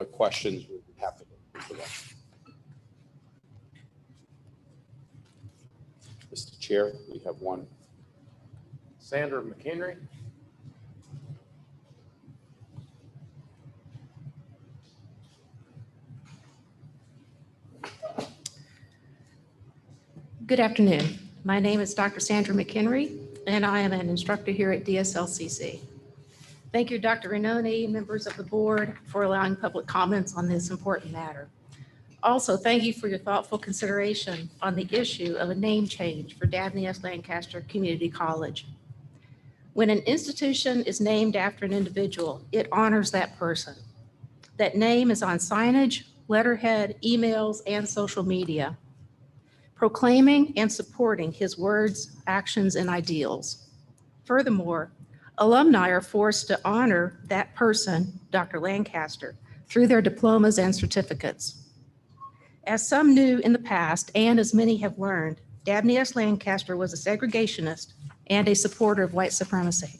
questions, we'd be happy to answer them. Mr. Chair, we have one. Sandra McHenry. Good afternoon. My name is Dr. Sandra McHenry, and I am an instructor here at DSLCC. Thank you, Dr. Renoni, members of the board, for allowing public comments on this important matter. Also, thank you for your thoughtful consideration on the issue of a name change for Dabney S. Lancaster Community College. When an institution is named after an individual, it honors that person. That name is on signage, letterhead, emails, and social media, proclaiming and supporting his words, actions, and ideals. Furthermore, alumni are forced to honor that person, Dr. Lancaster, through their diplomas and certificates. As some knew in the past, and as many have learned, Dabney S. Lancaster was a segregationist and a supporter of white supremacy,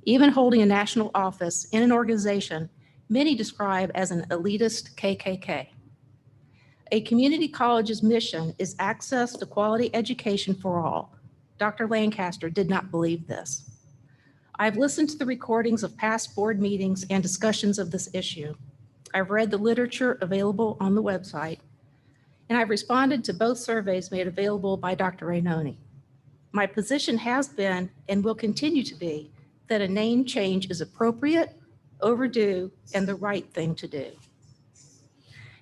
even holding a national office in an organization many describe as an elitist KKK. A community college's mission is access to quality education for all. Dr. Lancaster did not believe this. I've listened to the recordings of past board meetings and discussions of this issue. I've read the literature available on the website, and I've responded to both surveys made available by Dr. Renoni. My position has been and will continue to be that a name change is appropriate, overdue, and the right thing to do.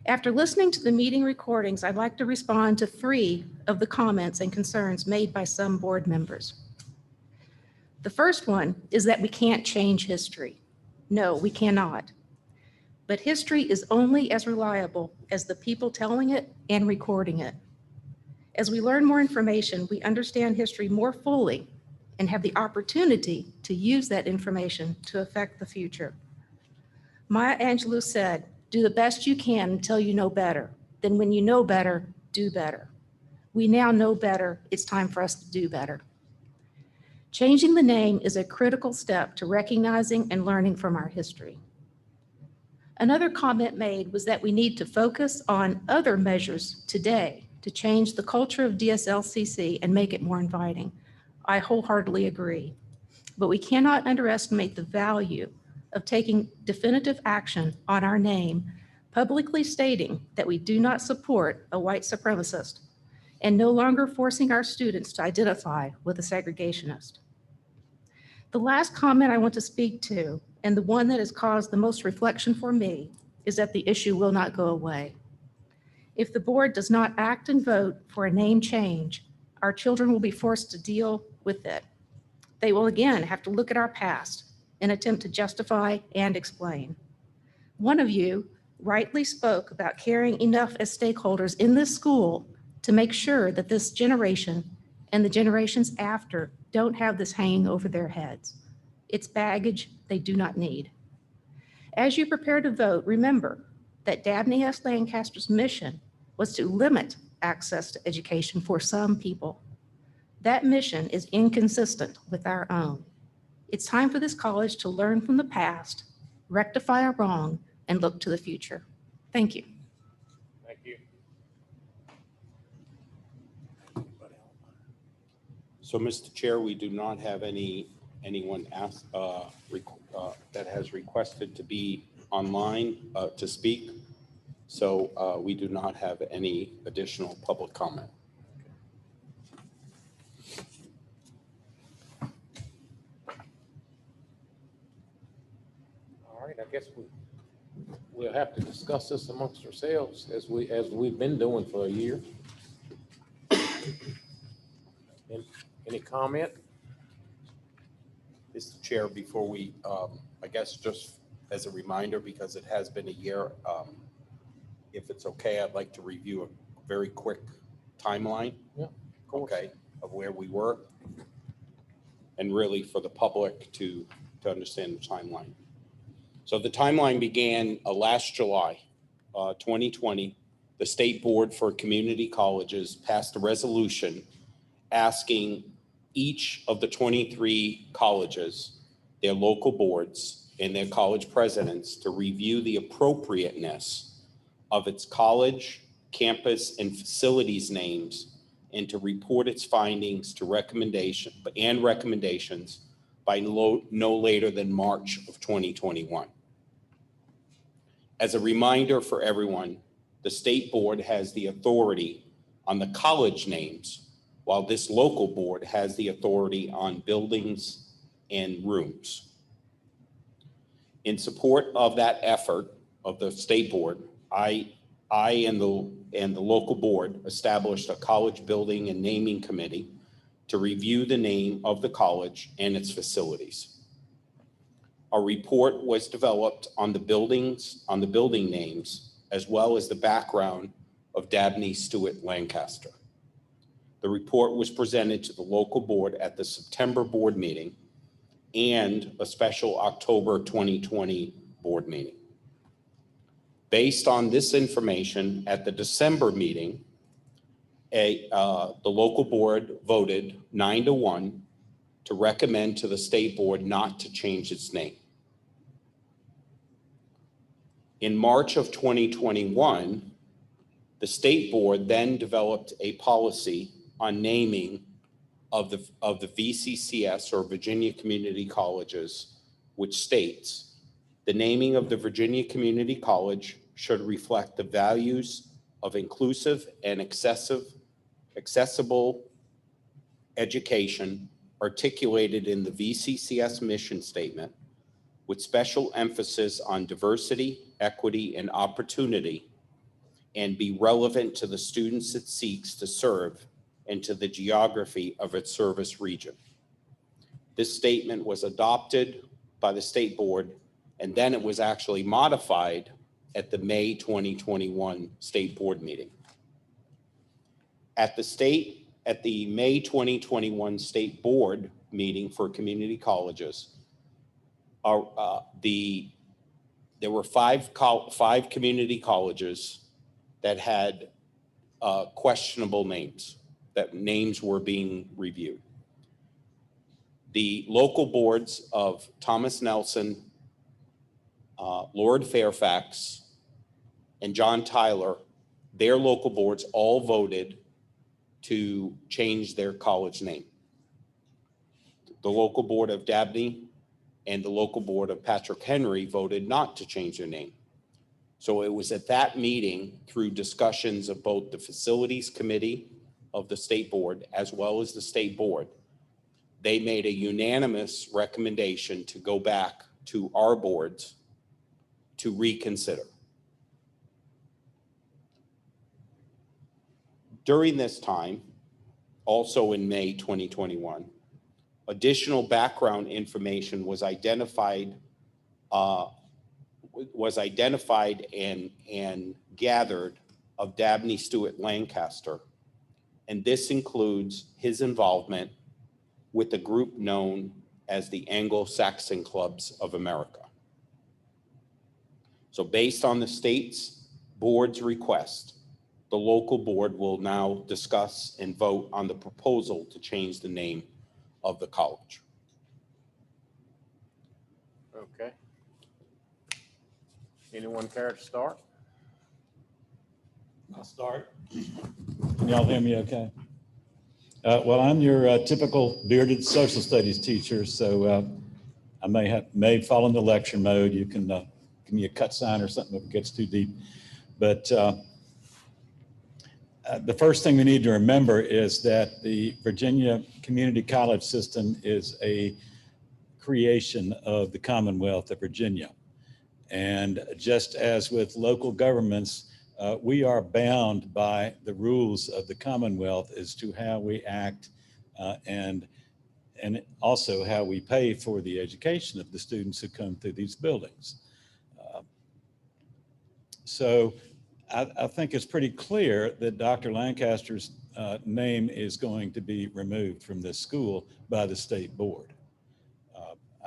After listening to the meeting recordings, I'd like to respond to 3 of the comments and concerns made by some board members. The first one is that we can't change history. No, we cannot. But history is only as reliable as the people telling it and recording it. As we learn more information, we understand history more fully and have the opportunity to use that information to affect the future. Maya Angelou said, "Do the best you can until you know better. Then when you know better, do better." We now know better. It's time for us to do better. Changing the name is a critical step to recognizing and learning from our history. Another comment made was that we need to focus on other measures today to change the culture of DSLCC and make it more inviting. I wholeheartedly agree, but we cannot underestimate the value of taking definitive action on our name, publicly stating that we do not support a white supremacist and no longer forcing our students to identify with a segregationist. The last comment I want to speak to, and the one that has caused the most reflection for me, is that the issue will not go away. If the board does not act and vote for a name change, our children will be forced to deal with it. They will again have to look at our past and attempt to justify and explain. One of you rightly spoke about caring enough as stakeholders in this school to make sure that this generation and the generations after don't have this hanging over their heads. It's baggage they do not need. As you prepare to vote, remember that Dabney S. Lancaster's mission was to limit access to education for some people. That mission is inconsistent with our own. It's time for this college to learn from the past, rectify our wrong, and look to the future. Thank you. Thank you. So, Mr. Chair, we do not have anyone that has requested to be online to speak. So we do not have any additional public comment. All right, I guess we'll have to discuss this amongst ourselves as we've been doing for a year. Any comment? Mr. Chair, before we, I guess just as a reminder, because it has been a year, if it's okay, I'd like to review a very quick timeline. Yeah, of course. Okay, of where we were, and really for the public to understand the timeline. So the timeline began last July, 2020. The State Board for Community Colleges passed a resolution asking each of the 23 colleges their local boards and their college presidents to review the appropriateness of its college, campus, and facilities names, and to report its findings to recommendations by no later than March of 2021. As a reminder for everyone, the state board has the authority on the college names, while this local board has the authority on buildings and rooms. In support of that effort of the state board, I and the local board established a college building and naming committee to review the name of the college and its facilities. A report was developed on the building names, as well as the background of Dabney, Stewart, Lancaster. The report was presented to the local board at the September board meeting and a special October 2020 board meeting. Based on this information, at the December meeting, the local board voted 9-1 to recommend to the state board not to change its name. In March of 2021, the state board then developed a policy on naming of the VCCS, or Virginia Community Colleges, which states the naming of the Virginia Community College should reflect the values of inclusive and accessible education articulated in the VCCS mission statement, with special emphasis on diversity, equity, and opportunity, and be relevant to the students it seeks to serve and to the geography of its service region. This statement was adopted by the state board, and then it was actually modified at the May 2021 state board meeting. At the May 2021 state board meeting for community colleges, there were five community colleges that had questionable names, that names were being reviewed. The local boards of Thomas Nelson, Lord Fairfax, and John Tyler, their local boards all voted to change their college name. The local board of Dabney and the local board of Patrick Henry voted not to change their name. So it was at that meeting, through discussions of both the facilities committee of the state board as well as the state board, they made a unanimous recommendation to go back to our boards to reconsider. During this time, also in May 2021, additional background information was identified and gathered of Dabney, Stewart, Lancaster, and this includes his involvement with a group known as the Anglo-Saxon Clubs of America. So based on the state's board's request, the local board will now discuss and vote on the proposal to change the name of the college. Okay. Anyone care to start? I'll start. Can y'all hear me okay? Well, I'm your typical bearded social studies teacher, so I may fall into lecture mode. You can give me a cut sign or something if it gets too deep. But the first thing we need to remember is that the Virginia Community College system is a creation of the Commonwealth of Virginia. And just as with local governments, we are bound by the rules of the Commonwealth as to how we act and also how we pay for the education of the students who come through these buildings. So I think it's pretty clear that Dr. Lancaster's name is going to be removed from this school by the state board.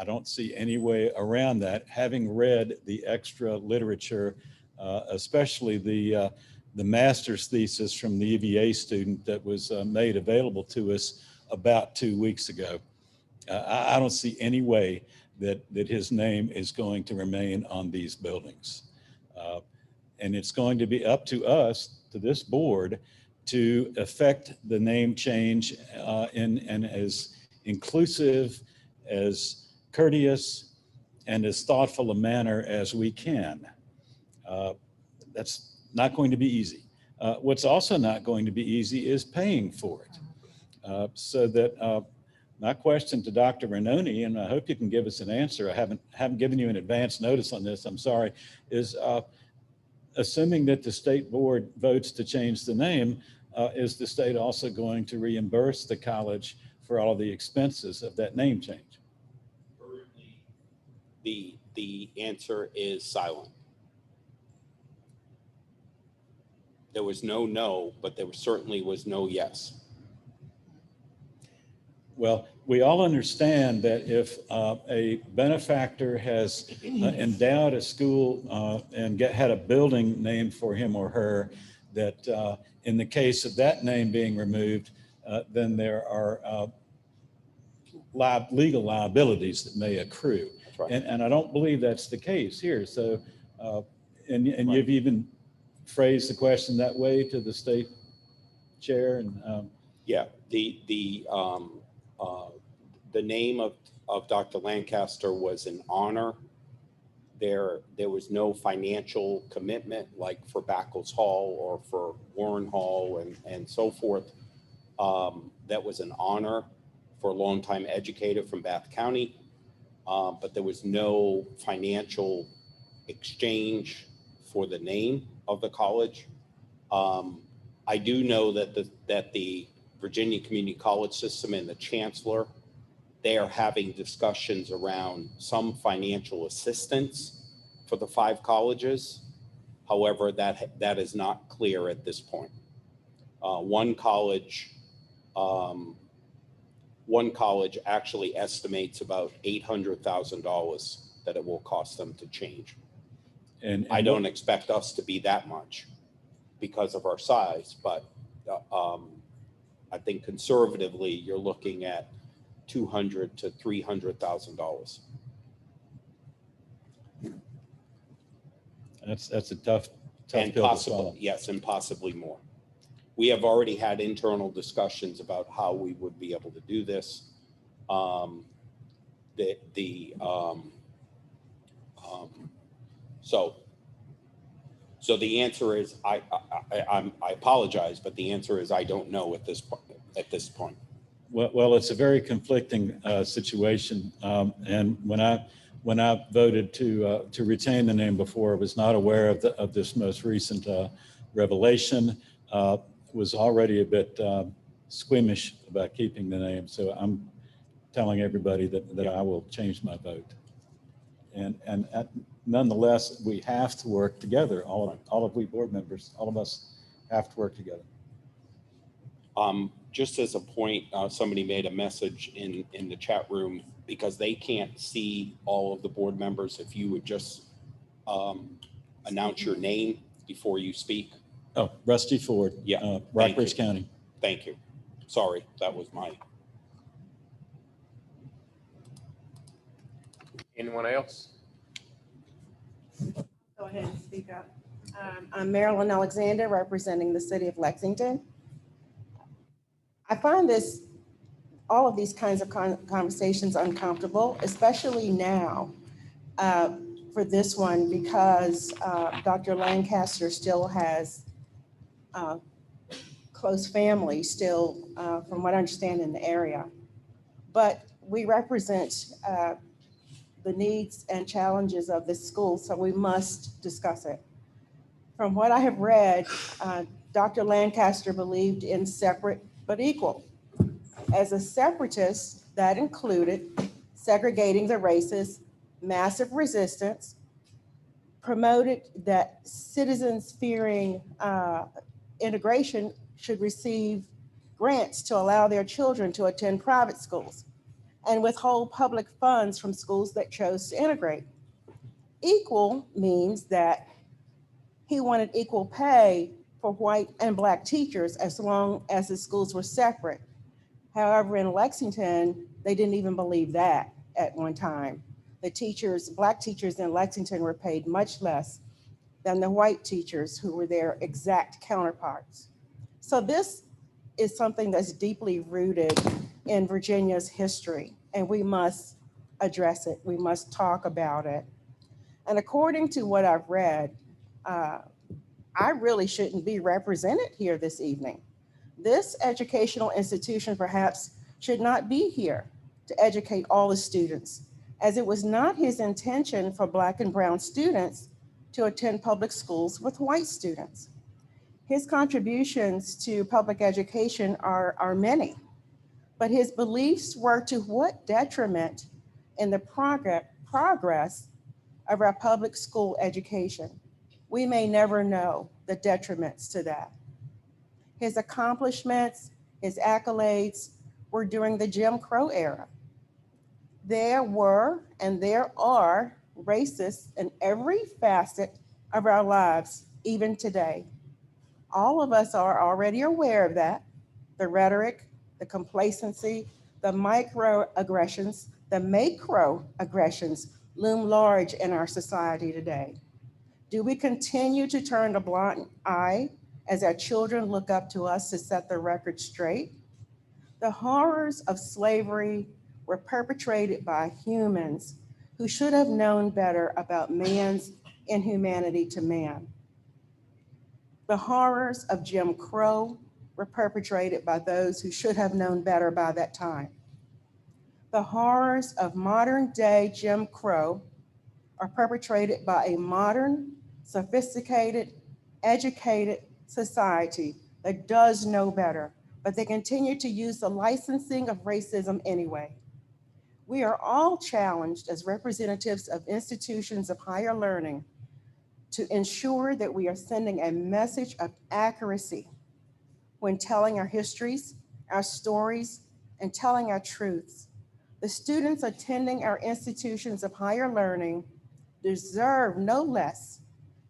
I don't see any way around that. Having read the extra literature, especially the master's thesis from the EVA student that was made available to us about 2 weeks ago, I don't see any way that his name is going to remain on these buildings. And it's going to be up to us, to this board, to effect the name change in as inclusive, as courteous, and as thoughtful a manner as we can. That's not going to be easy. What's also not going to be easy is paying for it. So that my question to Dr. Renoni, and I hope you can give us an answer, I haven't given you an advance notice on this, I'm sorry, is assuming that the state board votes to change the name, is the state also going to reimburse the college for all of the expenses of that name change? The answer is silent. There was no, but there certainly was no yes. Well, we all understand that if a benefactor has endowed a school and had a building named for him or her, that in the case of that name being removed, then there are legal liabilities that may accrue. That's right. And I don't believe that's the case here. So, and Right. you've even phrased the question that way to the state chair. And Yeah, the name of Dr. Lancaster was an honor. There was no financial commitment like for Backles Hall or for Warren Hall and so forth. That was an honor for a longtime educator from Bath County, but there was no financial exchange for the name of the college. I do know that the Virginia Community College System and the chancellor, they are having discussions around some financial assistance for the 5 colleges. However, that is not clear at this point. One college actually estimates about $800,000 that it will cost them to change. and I don't expect us to be that much because of our size, but I think conservatively, you're looking at $200,000 to $300,000. that's a tough And pill to possibly, swallow. yes, and possibly more. We have already had internal discussions about how we would be able to do this. So the answer is, I apologize, but the answer is I don't know at this point. Well, it's a very conflicting situation. And when I voted to retain the name before, I was not aware of this most recent revelation. Was already a bit squeamish about keeping the name. So I'm telling everybody that I will change my vote. And nonetheless, we have to work together. All of we board members, all of us have to work together. Just as a point, somebody made a message in the chat room because they can't see all of the board members. If you would just announce your name before you speak. Oh, Rusty Ford. Yeah, Rockbridge County. Thank you. Sorry, that was Anyone else? Go ahead and speak up. I'm Marilyn Alexander, representing the city of Lexington. I find all of these kinds of conversations uncomfortable, especially now for this one, because Dr. Lancaster still has close family still, from what I understand, in the area. But we represent the needs and challenges of this school, so we must discuss it. From what I have read, Dr. Lancaster believed in separate but equal. As a separatist, that included segregating the races, massive resistance, promoted that citizens fearing integration should receive grants to allow their children to attend private schools, and withhold public funds from schools that chose to integrate. Equal means that he wanted equal pay for white and Black teachers as long as the schools were separate. However, in Lexington, they didn't even believe that at one time. the teachers, Black teachers in Lexington were paid much less than the white teachers who were their exact counterparts. So this is something that's deeply rooted in Virginia's history, and we must address it. We must talk about it. And according to what I've read, I really shouldn't be represented here this evening. This educational institution perhaps should not be here to educate all the students, as it was not his intention for Black and brown students to attend public schools with white students. His contributions to public education are many, but his beliefs were to what detriment in the progress of our public school education? We may never know the detriments to that. His accomplishments, his accolades were during the Jim Crow era. There were and there are racists in every facet of our lives, even today. All of us are already aware of that. The rhetoric, the complacency, the microaggressions, the macroaggressions loom large in our society today. Do we continue to turn a blind eye as our children look up to us to set the record straight? The horrors of slavery were perpetrated by humans who should have known better about man's inhumanity to man. The horrors of Jim Crow were perpetrated by those who should have known better by that time. The horrors of modern day Jim Crow are perpetrated by a modern, sophisticated, educated society that does know better, but they continue to use the licensing of racism anyway. We are all challenged as representatives of institutions of higher learning to ensure that we are sending a message of accuracy when telling our histories, our stories, and telling our truths. The students attending our institutions of higher learning deserve no less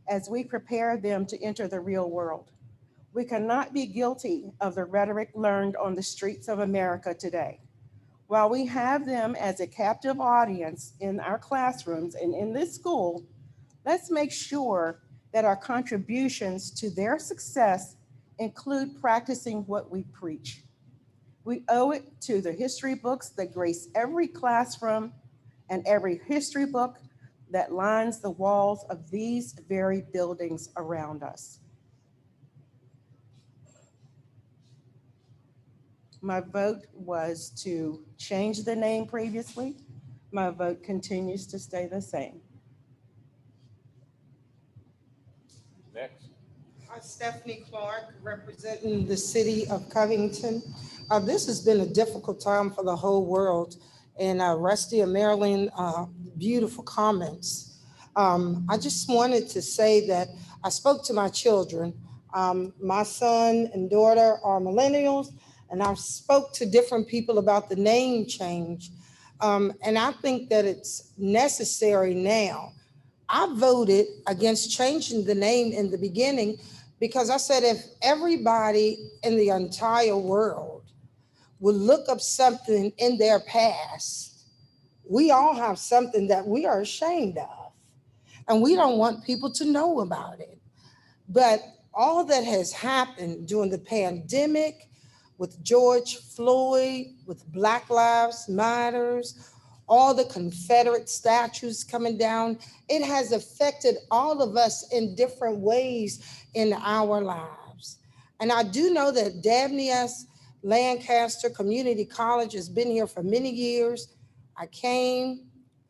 as we prepare them to enter the real world. We cannot be guilty of the rhetoric learned on the streets of America today. While we have them as a captive audience in our classrooms and in this school, let's make sure that our contributions to their success include practicing what we preach. We owe it to the history books that grace every classroom and every history book that lines the walls of these very buildings around us. My vote was to change the name previously. My vote continues to stay the same. Next. Stephanie Clark, representing the city of Covington. This has been a difficult time for the whole world. And Rusty of Maryland, beautiful comments. I just wanted to say that I spoke to my children. My son and daughter are millennials, and I've spoke to different people about the name change. And I think that it's necessary now. I voted against changing the name in the beginning because I said if everybody in the entire world would look up something in their past, we all have something that we are ashamed of, and we don't want people to know about it. But all that has happened during the pandemic with George Floyd, with Black Lives Matters, all the Confederate statues coming down, it has affected all of us in different ways in our lives. And I do know that Dabney Lancaster Community College has been here for many years. I came,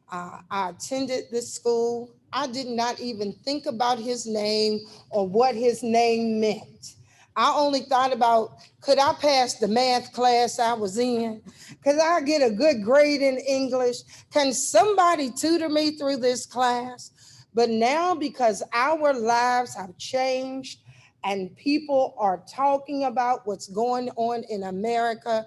I attended this school. I did not even think about his name or what his name meant. I only thought about, could I pass the math class I was in? Could I get a good grade in English? Can somebody tutor me through this class? But now, because our lives have changed and people are talking about what's going on in America,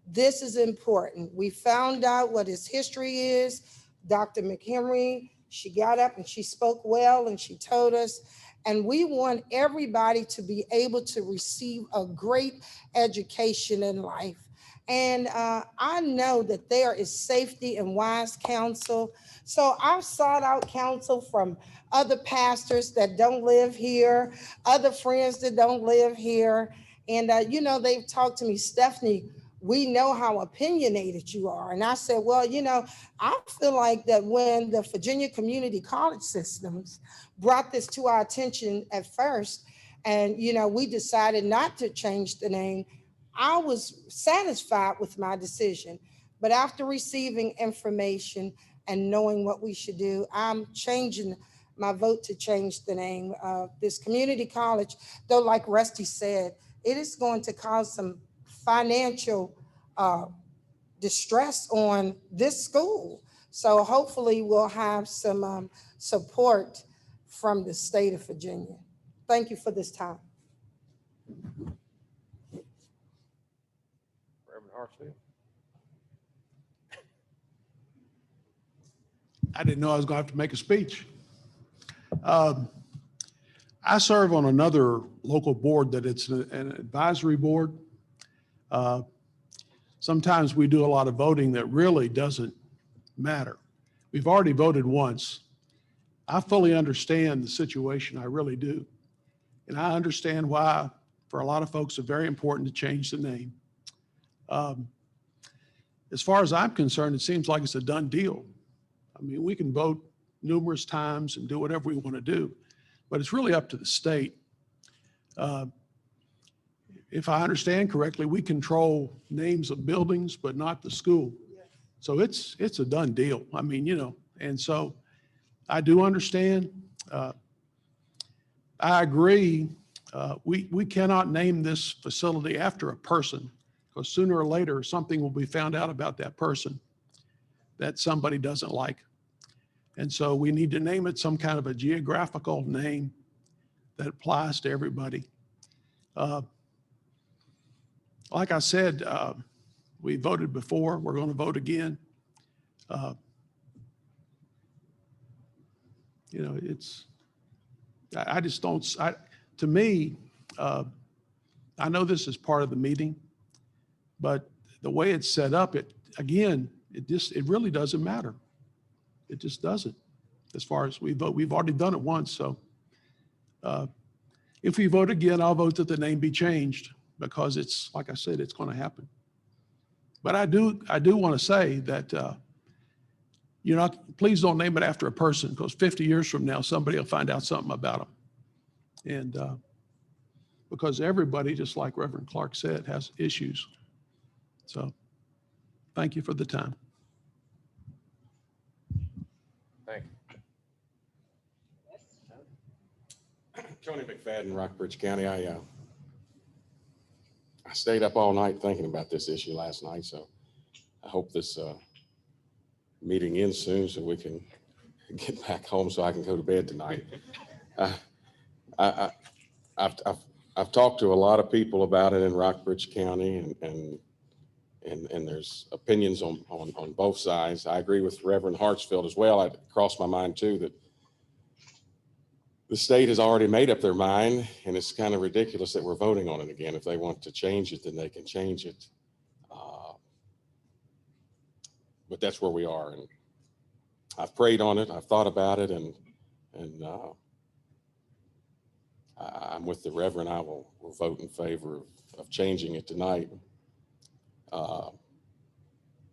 this is important. We found out what his history is. Dr. McHenry, she got up and she spoke well and she told us, and we want everybody to be able to receive a great education in life. And I know that there is safety and wise counsel. So I've sought out counsel from other pastors that don't live here, other friends that don't live here. And, they've talked to me, Stephanie, we know how opinionated you are. And I said, well, I feel like that when the Virginia Community College systems brought this to our attention at first, and, we decided not to change the name, I was satisfied with my decision. But after receiving information and knowing what we should do, I'm changing my vote to change the name of this community college. Though, like Rusty said, it is going to cause some financial distress on this school. So hopefully we'll have some support from the state of Virginia. Thank you for this time. Reverend Hartsfield. I didn't know I was going to have to make a speech. I serve on another local board that it's an advisory board. Sometimes we do a lot of voting that really doesn't matter. We've already voted once. I fully understand the situation, I really do. And I understand why, for a lot of folks, it's very important to change the name. As far as I'm concerned, it seems like it's a done deal. I mean, we can vote numerous times and do whatever we want to do, but it's really up to the state. If I understand correctly, we control names of buildings, but not the school. So it's a done deal. I mean, and so I do understand. I agree. We cannot name this facility after a person, because sooner or later, something will be found out about that person that somebody doesn't like. And so we need to name it some kind of a geographical name that applies to everybody. Like I said, we voted before, we're going to vote again. I just don't, to me, I know this is part of the meeting, but the way it's set up, it really doesn't matter. It just doesn't. As far as we vote, we've already done it once. So if we vote again, I'll vote that the name be changed, because it's, like I said, it's going to happen. But I do want to say that please don't name it after a person, because 50 years from now, somebody will find out something about them. And because everybody, just like Reverend Clark said, has issues. So thank you for the time. Thank you. Tony McFadden, Rockbridge County. I stayed up all night thinking about this issue last night, so I hope this meeting ends soon so we can get back home so I can go to bed tonight. I've talked to a lot of people about it in Rockbridge County, and there's opinions on both sides. I agree with Reverend Hartsfield as well. It crossed my mind too that the state has already made up their mind, and it's kind of ridiculous that we're voting on it again. If they want to change it, then they can change it. But that's where we are, and I've prayed on it. I've thought about it, and I'm with the Reverend. I will vote in favor of changing it tonight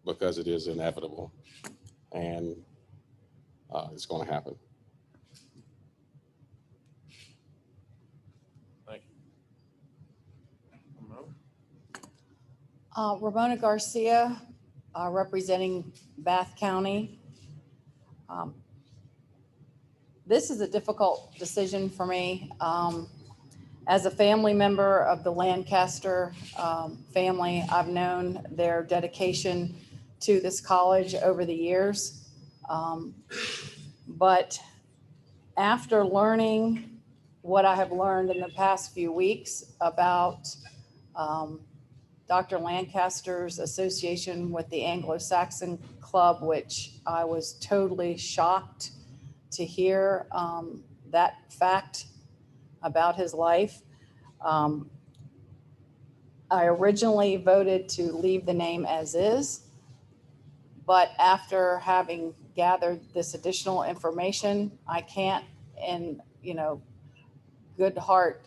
because it is inevitable, and it's going to happen. Thank you. Ramona Garcia, representing Bath County. This is a difficult decision for me. As a family member of the Lancaster family, I've known their dedication to this college over the years. But after learning what I have learned in the past few weeks about Dr. Lancaster's association with the Anglo-Saxon Club, which I was totally shocked to hear that fact about his life. I originally voted to leave the name as is, but after having gathered this additional information, I can't in, good heart,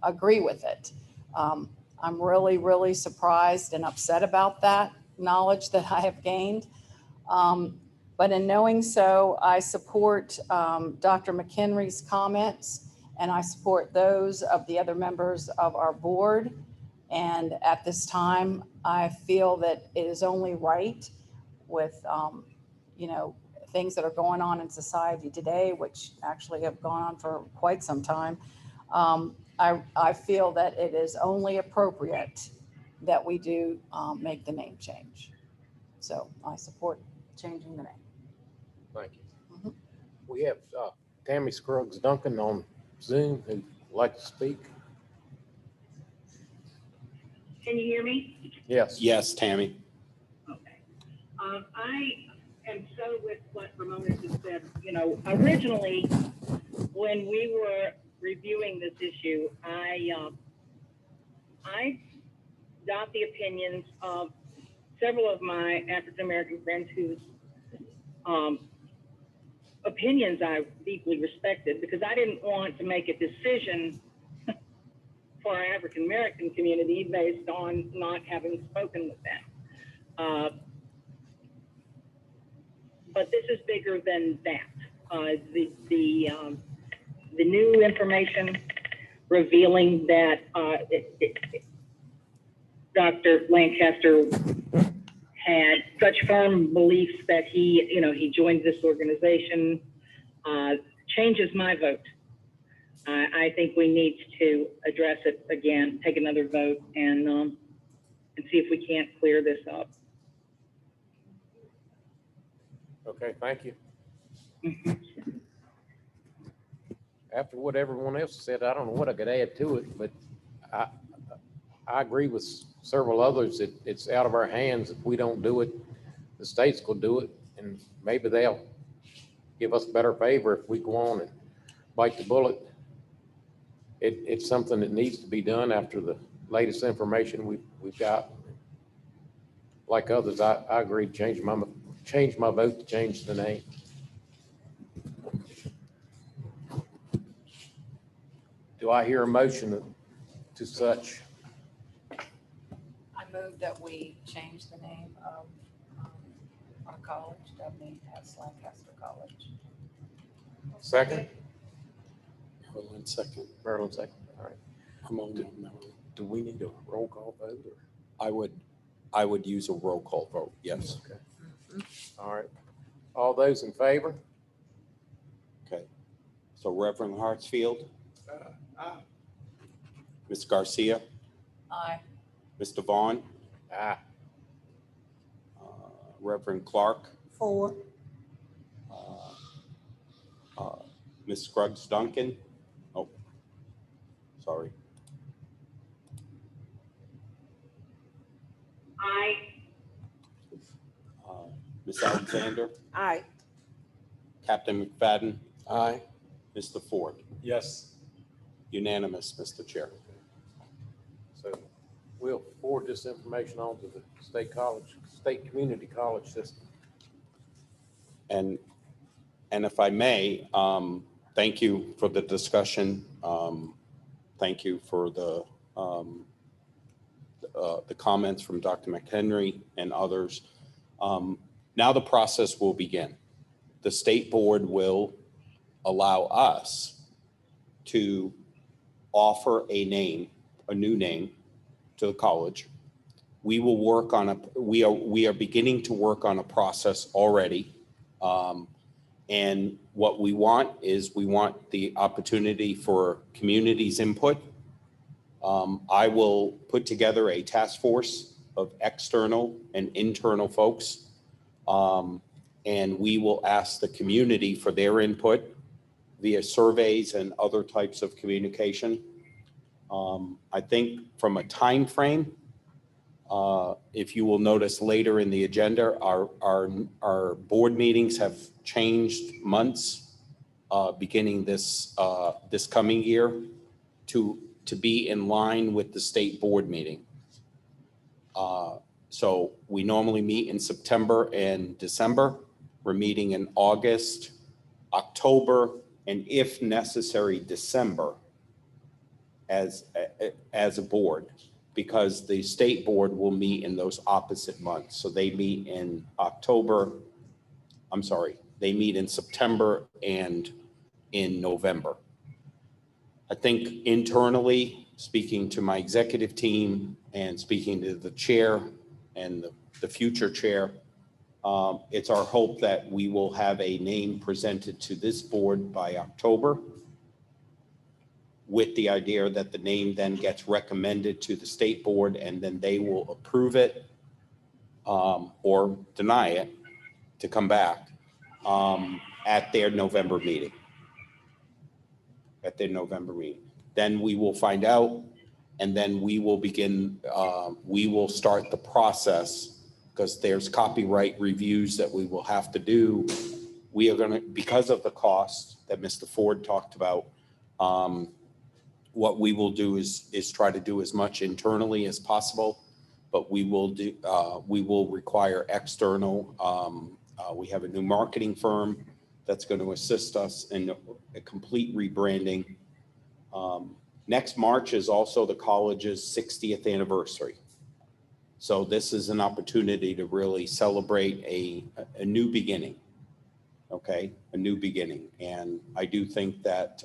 agree with it. I'm really, really surprised and upset about that knowledge that I have gained. But in knowing so, I support Dr. McHenry's comments, and I support those of the other members of our board. And at this time, I feel that it is only right with, things that are going on in society today, which actually have gone on for quite some time. I feel that it is only appropriate that we do make the name change. So I support changing the name. Thank you. Mhm. We have Tammy Scruggs Duncan on Zoom who'd like to speak. Can you hear me? Yes. Yes, Tammy. Okay. I am so with what Ramona just said. Originally, when we were reviewing this issue, I got the opinions of several of my African-American friends whose opinions I deeply respected, because I didn't want to make a decision for our African-American community based on not having spoken with them. But this is bigger than that. The new information revealing that Dr. Lancaster had such firm beliefs that he joined this organization changes my vote. I think we need to address it again, take another vote, and see if we can't clear this up. Okay, thank you. After what everyone else said, I don't know what I could add to it, but I agree with several others that it's out of our hands. If we don't do it, the states will do it, and maybe they'll give us better favor if we go on and bite the bullet. It's something that needs to be done after the latest information we've got. Like others, I agree to change my vote to change the name. Do I hear a motion to such? I move that we change the name of our college, Dabney as Lancaster College. Second? Marilyn, second. Marilyn, second. All right. Ramona, Marilyn. Do we need a roll call vote or? I would use a roll call vote, yes. Okay. All right. All those in favor? Okay. So Reverend Hartsfield? Ms. Garcia? Aye. Mr. Vaughn? Aye. Reverend Clark? 4. Ms. Scruggs Duncan? Oh, sorry. Ms. Alexander? Aye. Captain McFadden? Aye. Mr. Ford? Yes. Unanimous, Mr. Chair. So we'll forward this information on to the state community college system. And if I may, thank you for the discussion. Thank you for the comments from Dr. McHenry and others. Now the process will begin. The state board will allow us to offer a new name to the college. We will work on we are beginning to work on a process already. And what we want is we want the opportunity for community's input. I will put together a task force of external and internal folks. And we will ask the community for their input via surveys and other types of communication. I think from a time frame, if you will notice later in the agenda, our board meetings have changed months, beginning this coming year to be in line with the state board meeting. So we normally meet in September and December. We're meeting in August, October, and if necessary, December as a board, because the state board will meet in those opposite months. So they meet in they meet in September and in November. I think internally, speaking to my executive team and speaking to the chair and the future chair, it's our hope that we will have a name presented to this board by October, with the idea that the name then gets recommended to the state board and then they will approve it or deny it to come back at their November meeting. Then we will find out, and then we will begin, we will start the process, because there's copyright reviews that we will have to do. We are gonna, because of the cost that Mr. Ford talked about, what we will do is try to do as much internally as possible, but we will require external. We have a new marketing firm that's going to assist us in a complete rebranding. Next March is also the college's 60th anniversary. So this is an opportunity to really celebrate a new beginning, okay? A new beginning. And I do think that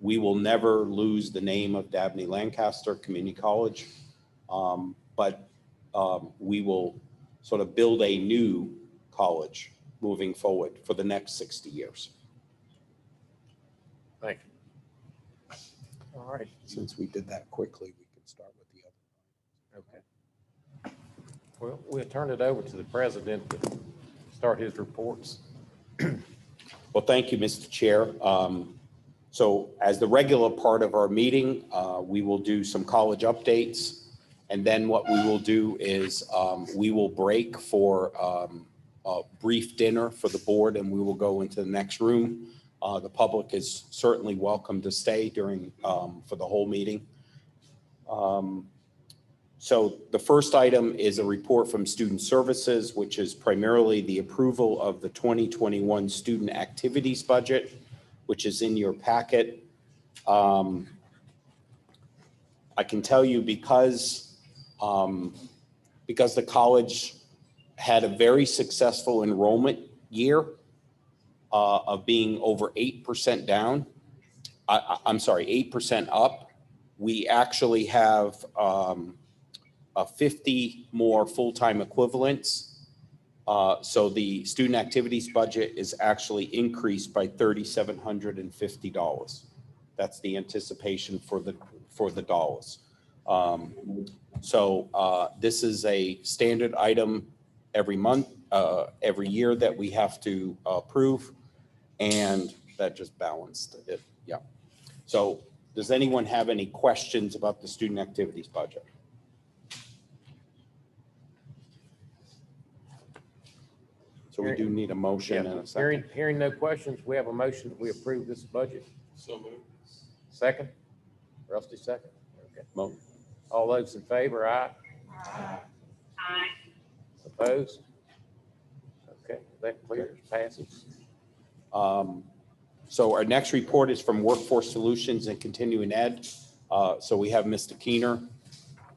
we will never lose the name of Dabney Lancaster Community College, but we will sort of build a new college moving forward for the next 60 years. Thank you. All right. Since we did that quickly, we can start with the other. Okay. Well, we'll turn it over to the president to start his reports. Well, thank you, Mr. Chair. So as the regular part of our meeting, we will do some college updates. And then what we will do is we will break for a brief dinner for the board, and we will go into the next room. The public is certainly welcome to stay during for the whole meeting. So the first item is a report from Student Services, which is primarily the approval of the 2021 student activities budget, which is in your packet. I can tell you because the college had a very successful enrollment year of being over 8% down. I'm sorry, 8% up. We actually have 50 more full-time equivalents. So the student activities budget is actually increased by $3,750. That's the anticipation for the dollars. So this is a standard item every month, every year that we have to approve, and that just balanced it. Yeah. So does anyone have any questions about the student activities budget? So we do need a motion and a second. Hearing no questions, we have a motion that we approve this budget. So moved. Second? Rusty, second? Okay. Mo- All those in favor, aye? Aye. Opposed? Okay, that clears, passes. So our next report is from Workforce Solutions and Continuing Ed. So we have Mr. Keener,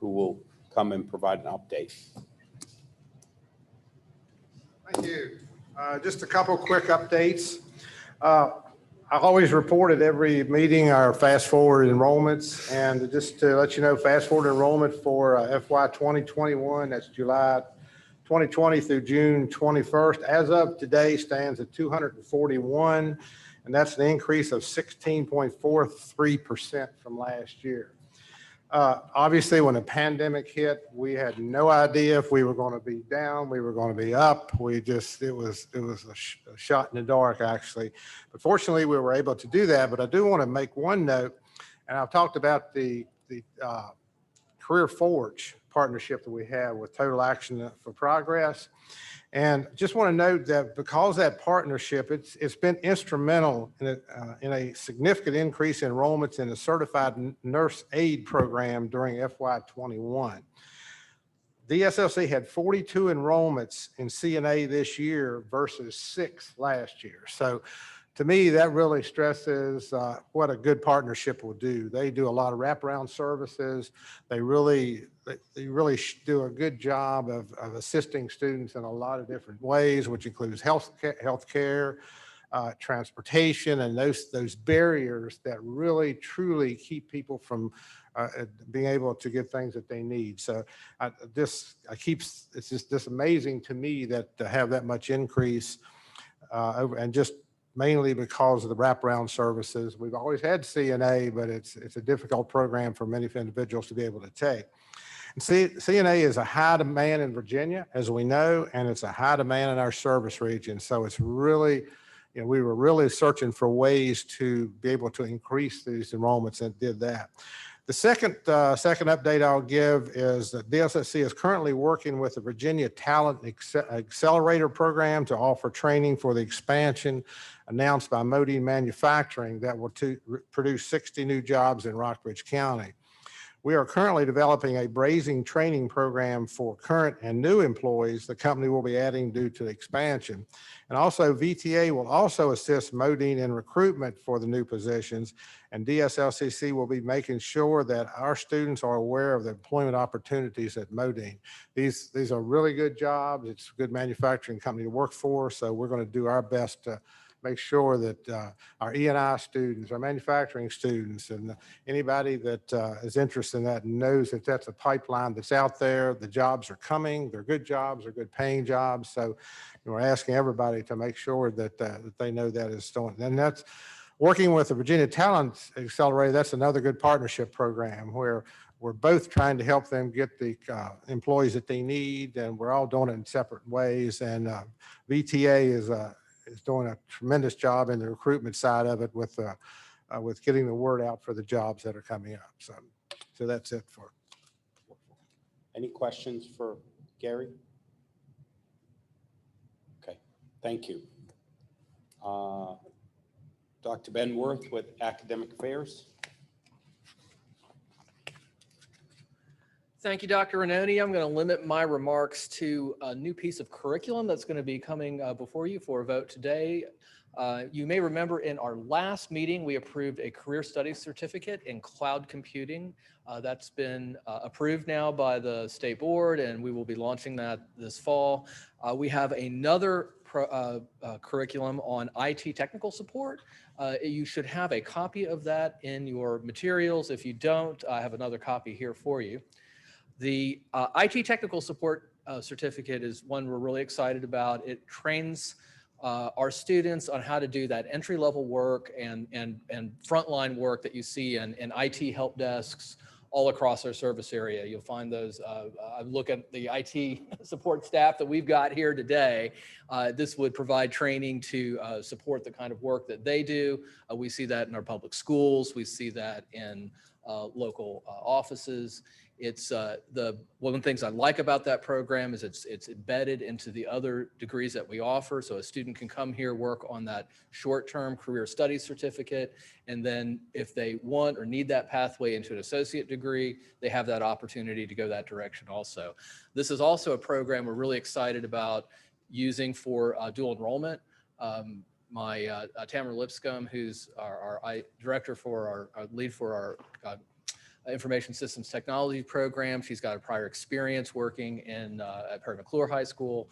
who will come and provide an update. Thank you. Just a couple quick updates. I always report at every meeting our fast forward enrollments, and just to let you know, fast forward enrollment for FY 2021, that's July 2020 through June 21st, as of today stands at 241, and that's an increase of 16.43% from last year. Obviously, when the pandemic hit, we had no idea if we were going to be down, we were going to be up. It was a shot in the dark, actually. But fortunately, we were able to do that. But I do want to make one note, and I've talked about the Career Forge partnership that we have with Total Action for Progress. And just want to note that because of that partnership, it's been instrumental in a significant increase in enrollments in the certified nurse aid program during FY21. DSLC had 42 enrollments in CNA this year versus 6 last year. So to me, that really stresses what a good partnership will do. They do a lot of wraparound services. They really do a good job of assisting students in a lot of different ways, which includes health care, transportation, and those barriers that really truly keep people from being able to get things that they need. So it's just amazing to me that to have that much increase and just mainly because of the wraparound services. We've always had CNA, but it's a difficult program for many individuals to be able to take. And CNA is a high demand in Virginia, as we know, and it's a high demand in our service region. So it's really, we were really searching for ways to be able to increase these enrollments and did that. The second update I'll give is that DSLC is currently working with the Virginia Talent Accelerator Program to offer training for the expansion announced by Modine Manufacturing that will produce 60 new jobs in Rockbridge County. We are currently developing a brazing training program for current and new employees the company will be adding due to the expansion. And also VTA will also assist Modine in recruitment for the new positions, and DSLCC will be making sure that our students are aware of the employment opportunities at Modine. These are really good jobs. It's a good manufacturing company to work for, so we're going to do our best to make sure that our E&I students, our manufacturing students, and anybody that is interested in that knows that that's a pipeline that's out there. The jobs are coming. They're good jobs. They're good paying jobs. So we're asking everybody to make sure that, that they know that is still. And that's working with the Virginia Talent Accelerator. That's another good partnership program where we're both trying to help them get the employees that they need, and we're all doing it in separate ways. And VTA is doing a tremendous job in the recruitment side of it with getting the word out for the jobs that are coming up. So that's it for. Any questions for Gary? Okay, thank you. Dr. Benworth with Academic Affairs. Thank you, Dr. Renoni. I'm going to limit my remarks to a new piece of curriculum that's going to be coming before you for a vote today. You may remember in our last meeting, we approved a career studies certificate in cloud computing. That's been approved now by the state board, and we will be launching that this fall. We have another curriculum on IT technical support. You should have a copy of that in your materials. If you don't, I have another copy here for you. The IT technical support certificate is one we're really excited about. It trains our students on how to do that entry-level work and frontline work that you see in IT help desks all across our service area. You'll find those. I look at the IT support staff that we've got here today. This would provide training to support the kind of work that they do. We see that in our public schools. We see that in local offices. It's one of the things I like about that program is it's embedded into the other degrees that we offer. So a student can come here, work on that short-term career studies certificate, and then if they want or need that pathway into an associate degree, they have that opportunity to go that direction also. This is also a program we're really excited about using for dual enrollment. Tamara Lipscomb, who's our director for our lead for our Information Systems Technology program. She's got a prior experience working at Perry McClure High School.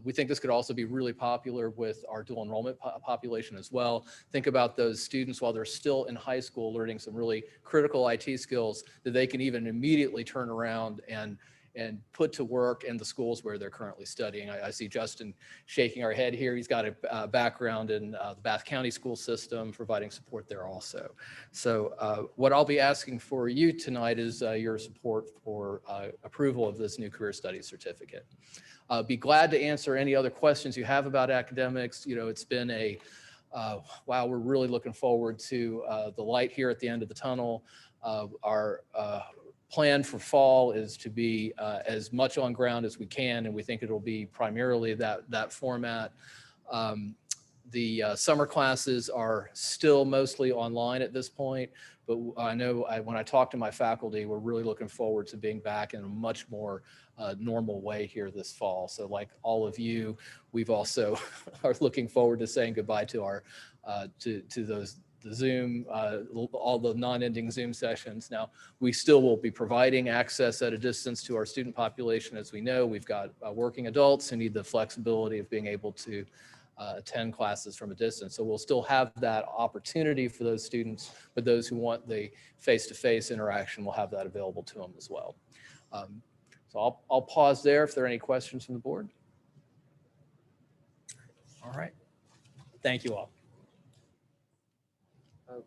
We think this could also be really popular with our dual enrollment population as well. Think about those students while they're still in high school learning some really critical IT skills that they can even immediately turn around and put to work in the schools where they're currently studying. I see Justin shaking our head here. He's got a background in the Bath County school system, providing support there also. So what I'll be asking for you tonight is your support for approval of this new career studies certificate. Be glad to answer any other questions you have about academics. You know, it's been wow, we're really looking forward to the light here at the end of the tunnel. Our plan for fall is to be as much on ground as we can, and we think it'll be primarily that format. The summer classes are still mostly online at this point, but I know when I talk to my faculty, we're really looking forward to being back in a much more normal way here this fall. So like all of you, we've also are looking forward to saying goodbye to our to those the Zoom, all the non-ending Zoom sessions. Now, we still will be providing access at a distance to our student population. As we know, we've got working adults who need the flexibility of being able to attend classes from a distance. So we'll still have that opportunity for those students, but those who want the face-to-face interaction will have that available to them as well. So I'll pause there if there are any questions from the board. All right. Thank you all.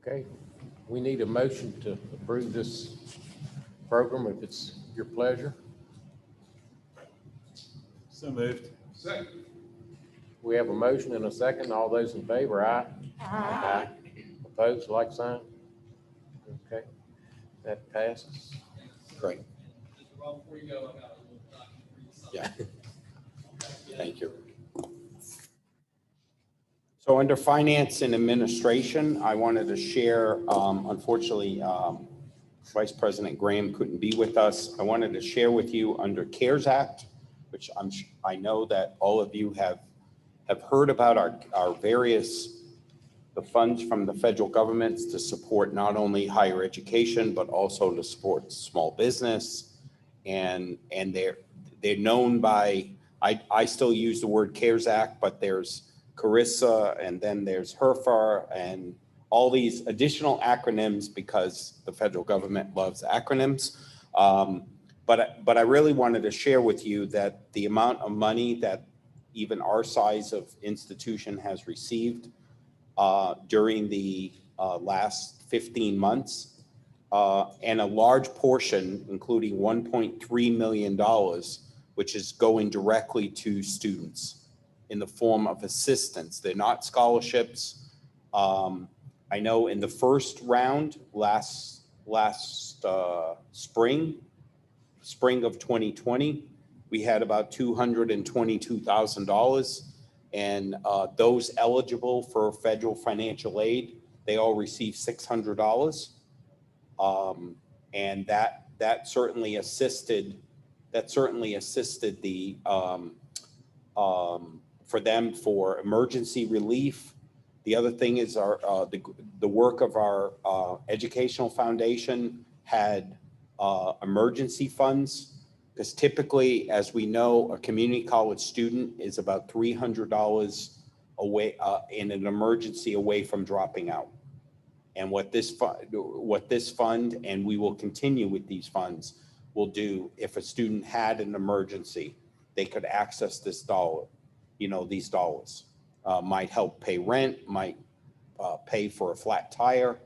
Okay, we need a motion to approve this program if it's your pleasure. So moved. We have a motion and a second. All those in favor, aye? Aye. Opposed, like sign? Okay, that passes. Great. Yeah. Thank you. So under finance and administration, I wanted to share, unfortunately, Vice President Graham couldn't be with us. I wanted to share with you under CARES Act, which I know that all of you have heard about our various, the funds from the federal governments to support not only higher education, but also to support small business. And they're known by, I still use the word CARES Act, but there's CARISA, and then there's HERFA, and all these additional acronyms because the federal government loves acronyms. But I really wanted to share with you that the amount of money that even our size of institution has received during the last 15 months, and a large portion, including $1.3 million, which is going directly to students in the form of assistance. They're not scholarships. I know in the first round last spring of 2020, we had about $222,000, and those eligible for federal financial aid, they all received $600, and that certainly assisted the for them for emergency relief. The other thing is the work of our educational foundation had emergency funds, because typically, as we know, a community college student is about $300 away in an emergency away from dropping out. And what this fund, and we will continue with these funds, will do, if a student had an emergency, they could access this dollar. These dollars might help pay rent, might pay for a flat tire.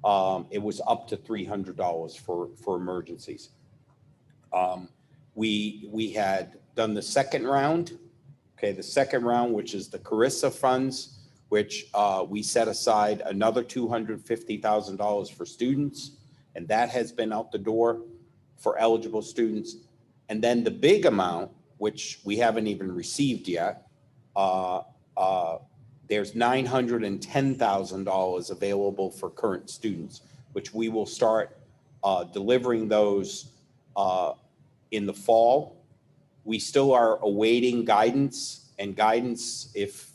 It was up to $300 for emergencies. We had done the second round. Okay, the second round, which is the CARISA funds, which we set aside another $250,000 for students, and that has been out the door for eligible students. And then the big amount, which we haven't even received yet, there's $910,000 available for current students, which we will start delivering those in the fall. We still are awaiting guidance, and guidance if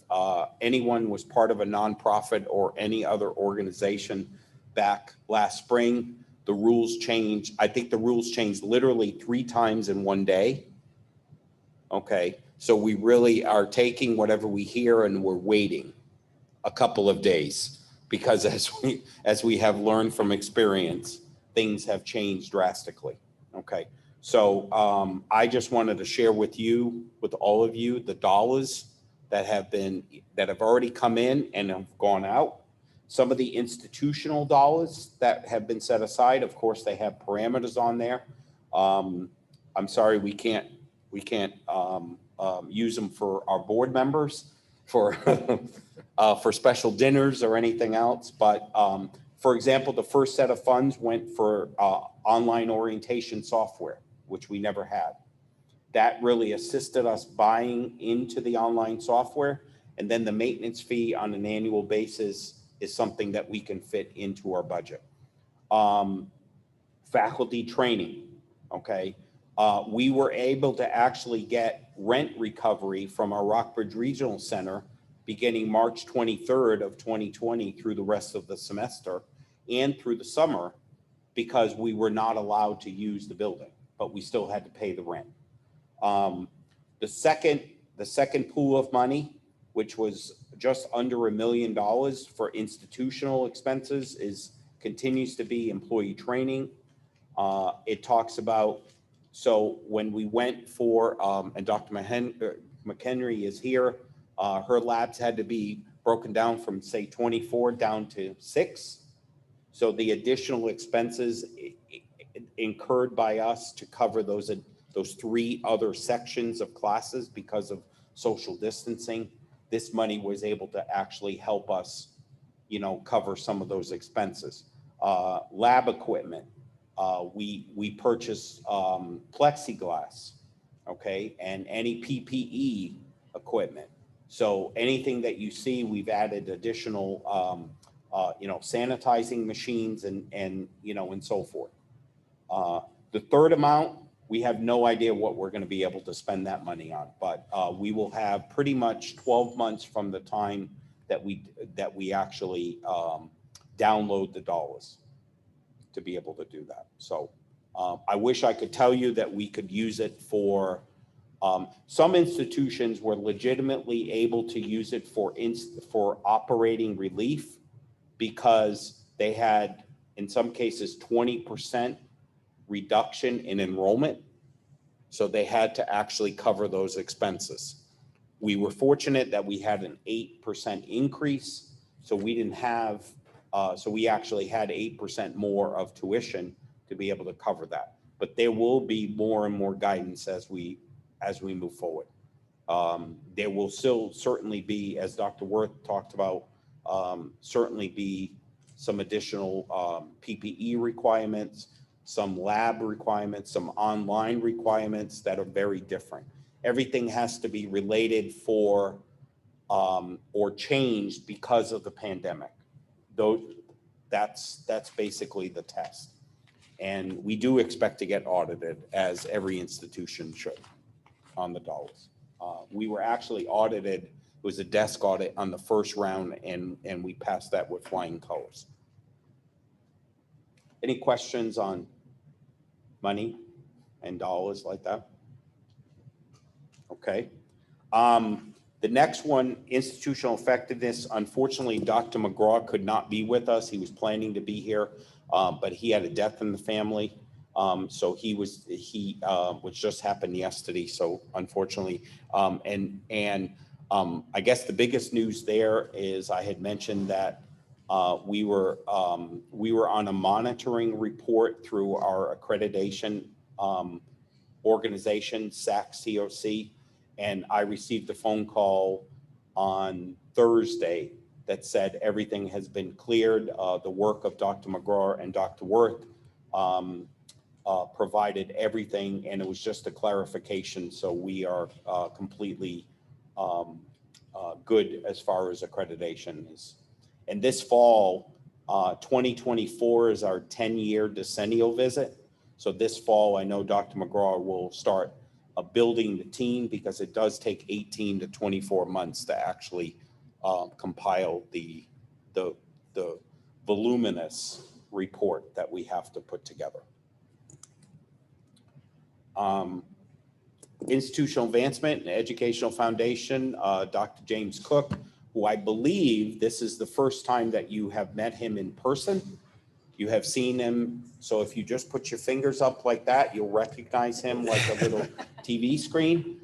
anyone was part of a nonprofit or any other organization back last spring, the rules changed. I think the rules changed literally 3 times in one day. Okay, so we really are taking whatever we hear and we're waiting a couple of days, because as we have learned from experience, things have changed drastically. Okay, so I just wanted to share with all of you, the dollars that have already come in and have gone out. Some of the institutional dollars that have been set aside, of course, they have parameters on there. I'm sorry, we can't use them for our board members for special dinners or anything else. But For example, the first set of funds went for online orientation software, which we never had. That really assisted us buying into the online software. And then the maintenance fee on an annual basis is something that we can fit into our budget. Faculty training, okay? We were able to actually get rent recovery from our Rockbridge Regional Center beginning March 23rd of 2020 through the rest of the semester and through the summer, because we were not allowed to use the building, but we still had to pay the rent. The second pool of money, which was just under $1 million for institutional expenses, continues to be employee training. It talks about, so when we went for, and Dr. McHenry is here, her labs had to be broken down from, say, 24 down to 6. So the additional expenses incurred by us to cover those 3 other sections of classes because of social distancing, this money was able to actually help us, cover some of those expenses. Lab equipment, we purchased plexiglass, okay, and any PPE equipment. So anything that you see, we've added additional, sanitizing machines and so forth. The third amount, we have no idea what we're going to be able to spend that money on, but we will have pretty much 12 months from the time that we actually download the dollars to be able to do that. So I wish I could tell you that we could use it for, some institutions were legitimately able to use it for operating relief because they had, in some cases, 20% reduction in enrollment. So they had to actually cover those expenses. We were fortunate that we had an 8% increase. So we didn't have, so we actually had 8% more of tuition to be able to cover that. But there will be more and more guidance as we move forward. There will still certainly be, as Dr. Worth talked about, certainly be some additional PPE requirements, some lab requirements, some online requirements that are very different. Everything has to be related for or changed because of the pandemic. That's basically the test. And we do expect to get audited, as every institution should, on the dollars. We were actually audited. It was a desk audit on the first round, and we passed that with flying colors. Any questions on money and dollars like that? Okay. The next one, institutional effectiveness. Unfortunately, Dr. McGraw could not be with us. He was planning to be here, but he had a death in the family. So which just happened yesterday. So unfortunately, I guess the biggest news there is I had mentioned that we were on a monitoring report through our accreditation organization, SAC-COC, and I received a phone call on Thursday that said everything has been cleared. The work of Dr. McGraw and Dr. Worth provided everything, and it was just a clarification. So we are completely good as far as accreditation is. And this fall, 2024 is our 10-year decennial visit. So this fall, I know Dr. McGraw will start building the team, because it does take 18 to 24 months to actually compile the voluminous report that we have to put together. Institutional Advancement and Educational Foundation, Dr. James Cook, who I believe this is the first time that you have met him in person. You have seen him. So if you just put your fingers up like that, you'll recognize him like a little TV screen.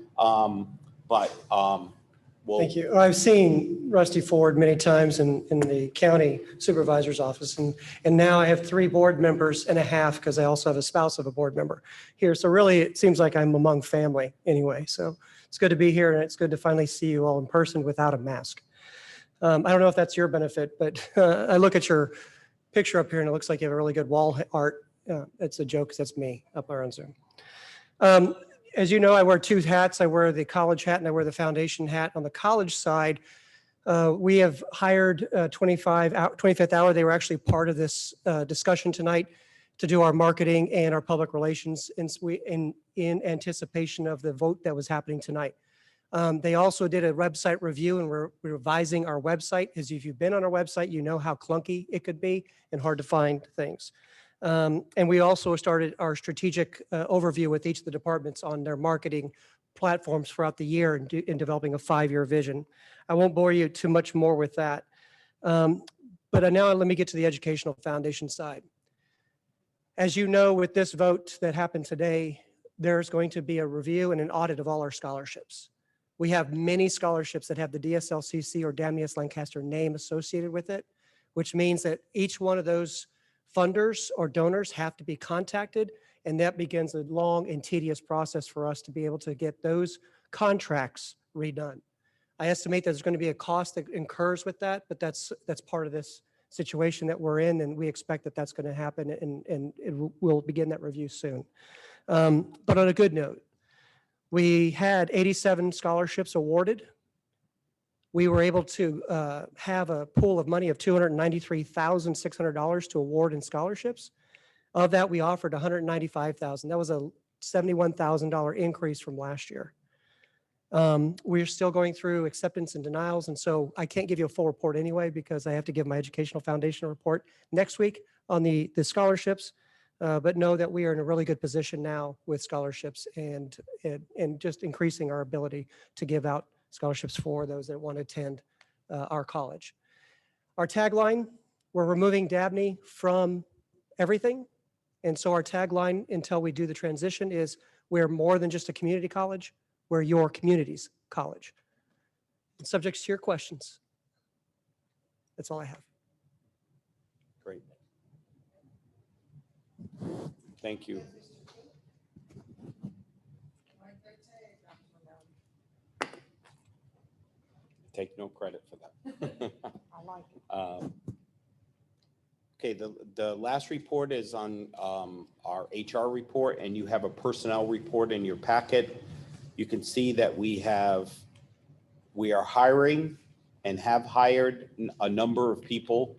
Thank you. I've seen Rusty Ford many times in the county supervisor's office, and now I have 3 board members and a half, because I also have a spouse of a board member here. So really, it seems like I'm among family anyway. So it's good to be here, and it's good to finally see you all in person without a mask. I don't know if that's your benefit, but I look at your picture up here and it looks like you have a really good wall art. It's a joke 'cause that's me up there on Zoom. As you know, I wear two hats. I wear the college hat and I wear the foundation hat. On the college side, we have hired 25th Hour. They were actually part of this discussion tonight to do our marketing and our public relations in anticipation of the vote that was happening tonight. They also did a website review and we're revising our website. As if you've been on our website, you know how clunky it could be and hard to find things. And we also started our strategic overview with each of the departments on their marketing platforms throughout the year in developing a 5-year vision. I won't bore you too much more with that. But now let me get to the educational foundation side. As you know, with this vote that happened today, there's going to be a review and an audit of all our scholarships. We have many scholarships that have the DSLCC or Dabney Lancaster name associated with it, which means that each one of those funders or donors have to be contacted, and that begins a long and tedious process for us to be able to get those contracts redone. I estimate there's going to be a cost that incurs with that, but that's part of this situation that we're in, and we expect that that's going to happen, and we'll begin that review soon. But on a good note, we had 87 scholarships awarded. We were able to have a pool of money of $293,600 to award in scholarships. Of that, we offered $195,000. That was a $71,000 increase from last year. We're still going through acceptance and denials, and so I can't give you a full report anyway because I have to give my educational foundation a report next week on the scholarships. But know that we are in a really good position now with scholarships and just increasing our ability to give out scholarships for those that want to attend our college. Our tagline, we're removing Dabney from everything. And so our tagline until we do the transition is we're more than just a community college, we're your community's college. Subjects to your questions. That's all I have. Great. Thank you. Take no credit for that. I like it. Okay, the last report is on our HR report, and you have a personnel report in your packet. You can see that we are hiring and have hired a number of people.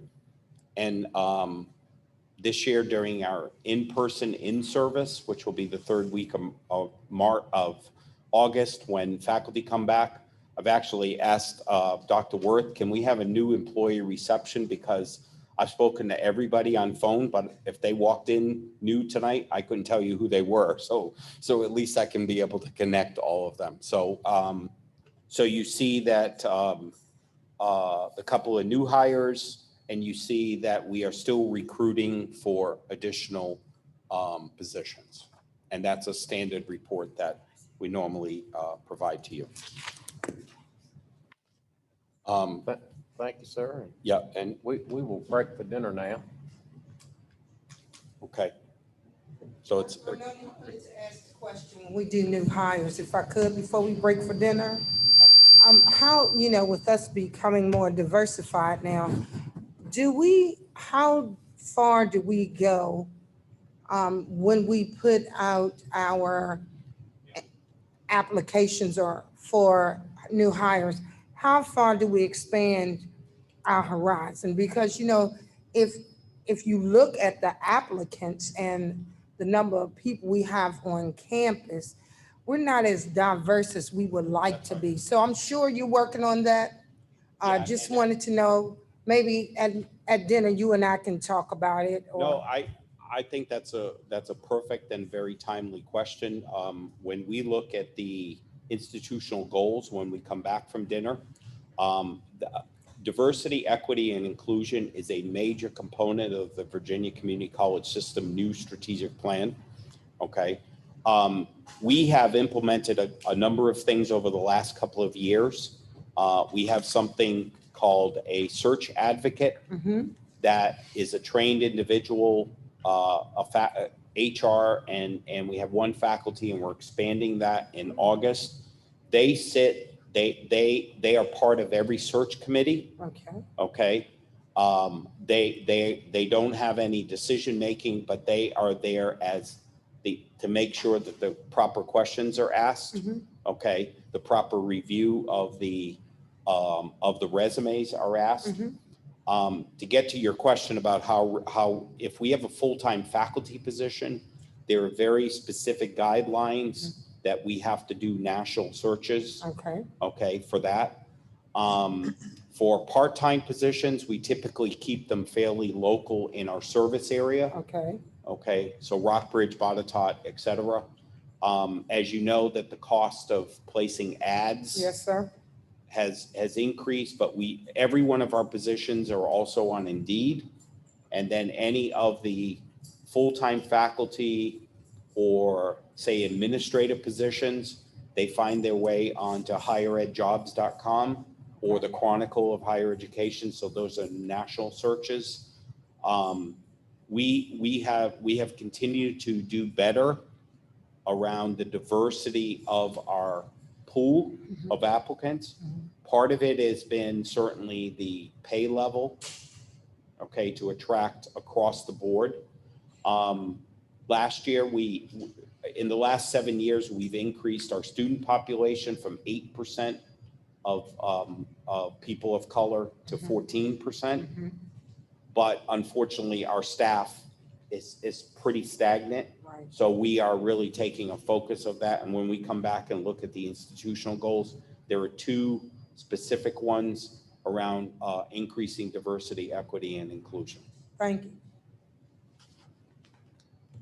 And this year during our in-person in-service, which will be the third week of August when faculty come back, I've actually asked Dr. Worth, can we have a new employee reception? Because I've spoken to everybody on phone, but if they walked in new tonight, I couldn't tell you who they were. So at least I can be able to connect all of them. So you see that a couple of new hires, and you see that we are still recruiting for additional positions. And that's a standard report that we normally provide to you. Thank you, sir. Yeah, and We will break for dinner now. okay. So it's, Well, no, you wanted to ask the question when we do new hires, if I could, before we break for dinner. How, with us becoming more diversified now, how far do we go when we put out our applications or for new hires? How far do we expand our horizon? Because, if you look at the applicants and the number of people we have on campus, we're not as diverse as we would like to be. So I'm sure you're working on that. Just wanted to know, maybe at dinner, you and I can talk about it. no, I think that's a perfect and very timely question. When we look at the institutional goals, when we come back from dinner, diversity, equity, and inclusion is a major component of the Virginia Community College System new strategic plan. Okay. We have implemented a number of things over the last couple of years. We have something called a search advocate that is a trained individual, HR, and we have one faculty, and we're expanding that in August. They are part of every search committee. Okay. Okay. They don't have any decision-making, but they are there as to make sure that the proper questions are asked. Okay, the proper review of the resumes are asked. To get to your question about how if we have a full-time faculty position, there are very specific guidelines that we have to do national searches. Okay, for that. For part-time positions, we typically keep them fairly local in our service area. Okay, so Rockbridge, Botetourt, et cetera. As you know, that the cost of placing ads has increased, but every one of our positions are also on Indeed. And then any of the full-time faculty or say administrative positions, they find their way onto higheredjobs.com or the Chronicle of Higher Education. So those are national searches. We have continued to do better around the diversity of our pool of applicants. Part of it has been certainly the pay level, okay, to attract across the board. Last year, in the last 7 years, we've increased our student population from 8% of people of color to 14%. But unfortunately, our staff is pretty stagnant. So we are really taking a focus of that. And when we come back and look at the institutional goals, there are 2 specific ones around increasing diversity, equity, and inclusion. Thank you.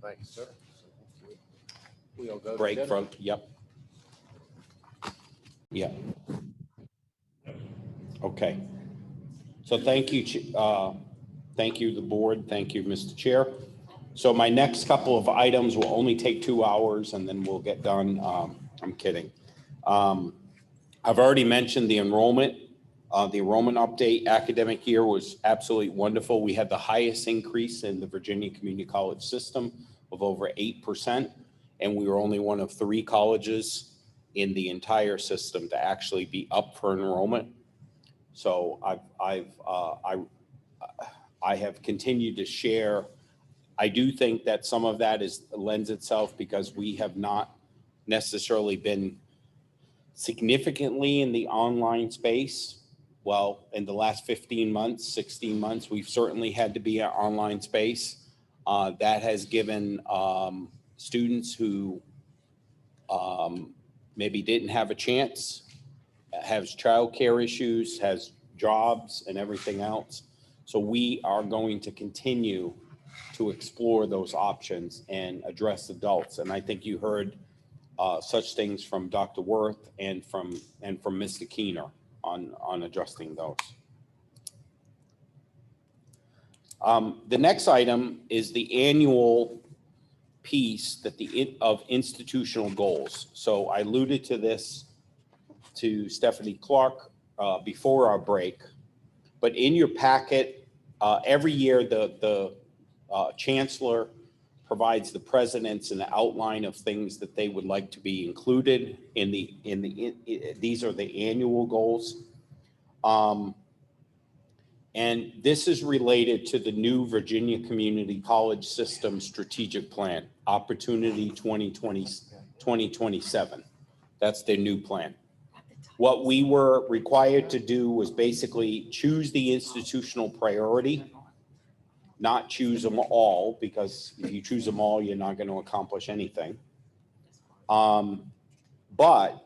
Thank you, sir. We'll go to Break dinner. from, yep. Yeah. Okay. So thank you, the board. Thank you, Mr. Chair. So my next couple of items will only take 2 hours and then we'll get done. I'm kidding. I've already mentioned the enrollment. The enrollment update academic year was absolutely wonderful. We had the highest increase in the Virginia Community College system of over 8%. And we were only one of 3 colleges in the entire system to actually be up for enrollment. So I have continued to share. I do think that some of that lends itself because we have not necessarily been significantly in the online space. Well, in the last 15 months, 16 months, we've certainly had to be an online space. That has given students who maybe didn't have a chance, has childcare issues, has jobs and everything else. So we are going to continue to explore those options and address adults. And I think you heard such things from Dr. Worth and from Mr. Keener on addressing those. The next item is the annual piece of institutional goals. So I alluded to this to Stephanie Clark before our break, but in your packet, every year the chancellor provides the presidents an outline of things that they would like to be included in these are the annual goals. And this is related to the new Virginia Community College System Strategic Plan, Opportunity 2027. That's their new plan. What we were required to do was basically choose the institutional priority, not choose them all, because if you choose them all, you're not going to accomplish anything. But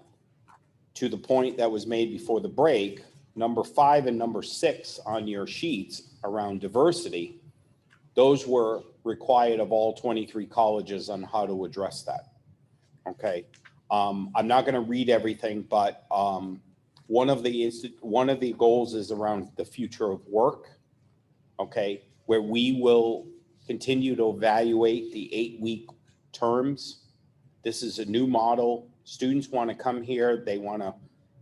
to the point that was made before the break, number 5 and number 6 on your sheets around diversity, those were required of all 23 colleges on how to address that. Okay. I'm not going to read everything, but one of the goals is around the future of work. Okay, where we will continue to evaluate the 8-week terms. This is a new model. Students want to come here. They want to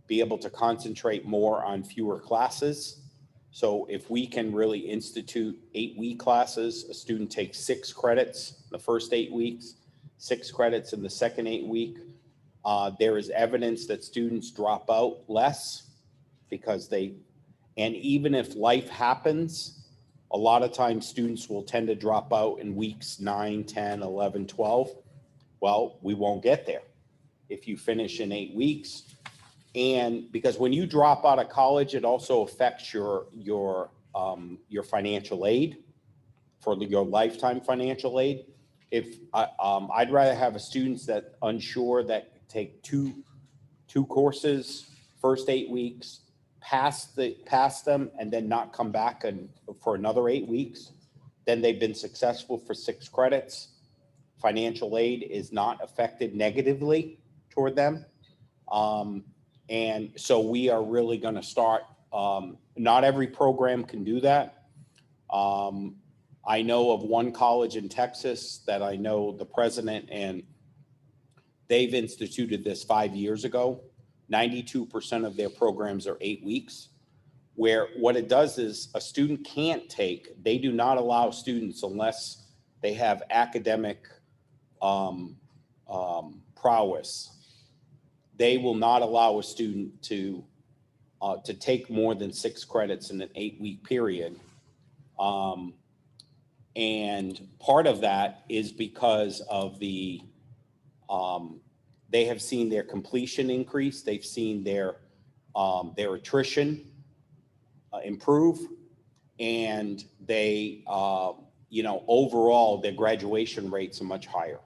be able to concentrate more on fewer classes. So if we can really institute 8-week classes, a student takes 6 credits the first 8 weeks, 6 credits in the second 8 week. There is evidence that students drop out less because And even if life happens, a lot of times students will tend to drop out in weeks 9, 10, 11, 12. Well, we won't get there if you finish in 8 weeks. And because when you drop out of college, it also affects your financial aid, for your lifetime financial aid. If I'd rather have a students that unsure that take two courses, first 8 weeks, pass them, and then not come back for another 8 weeks, then they've been successful for 6 credits. Financial aid is not affected negatively toward them. And so we are really going to start, not every program can do that. I know of one college in Texas that I know the president, and they've instituted this 5 years ago. 92% of their programs are 8 weeks, where what it does is a student can't take, they do not allow students unless they have academic prowess. They will not allow a student to take more than 6 credits in an 8-week period. And part of that is because of they have seen their completion increase. They've seen their attrition improve, and they, overall, their graduation rates are much higher.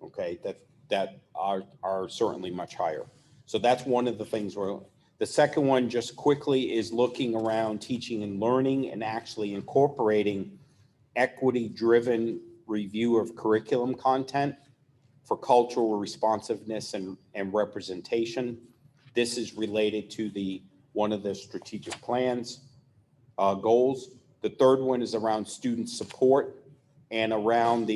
Okay, that are certainly much higher. So that's one of the things the second one, just quickly, is looking around teaching and learning and actually incorporating equity-driven review of curriculum content for cultural responsiveness and representation. This is related to one of the strategic plans goals. The third one is around student support and around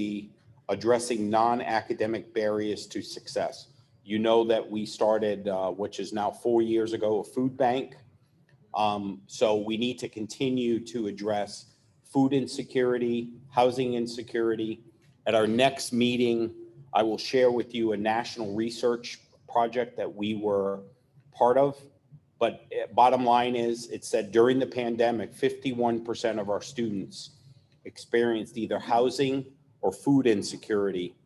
addressing non-academic barriers to success. You know that we started, which is now 4 years ago, a food bank. So we need to continue to address food insecurity, housing insecurity. At our next meeting, I will share with you a national research project that we were part of. But bottom line is, it said during the pandemic, 51% of our students experienced either housing or food insecurity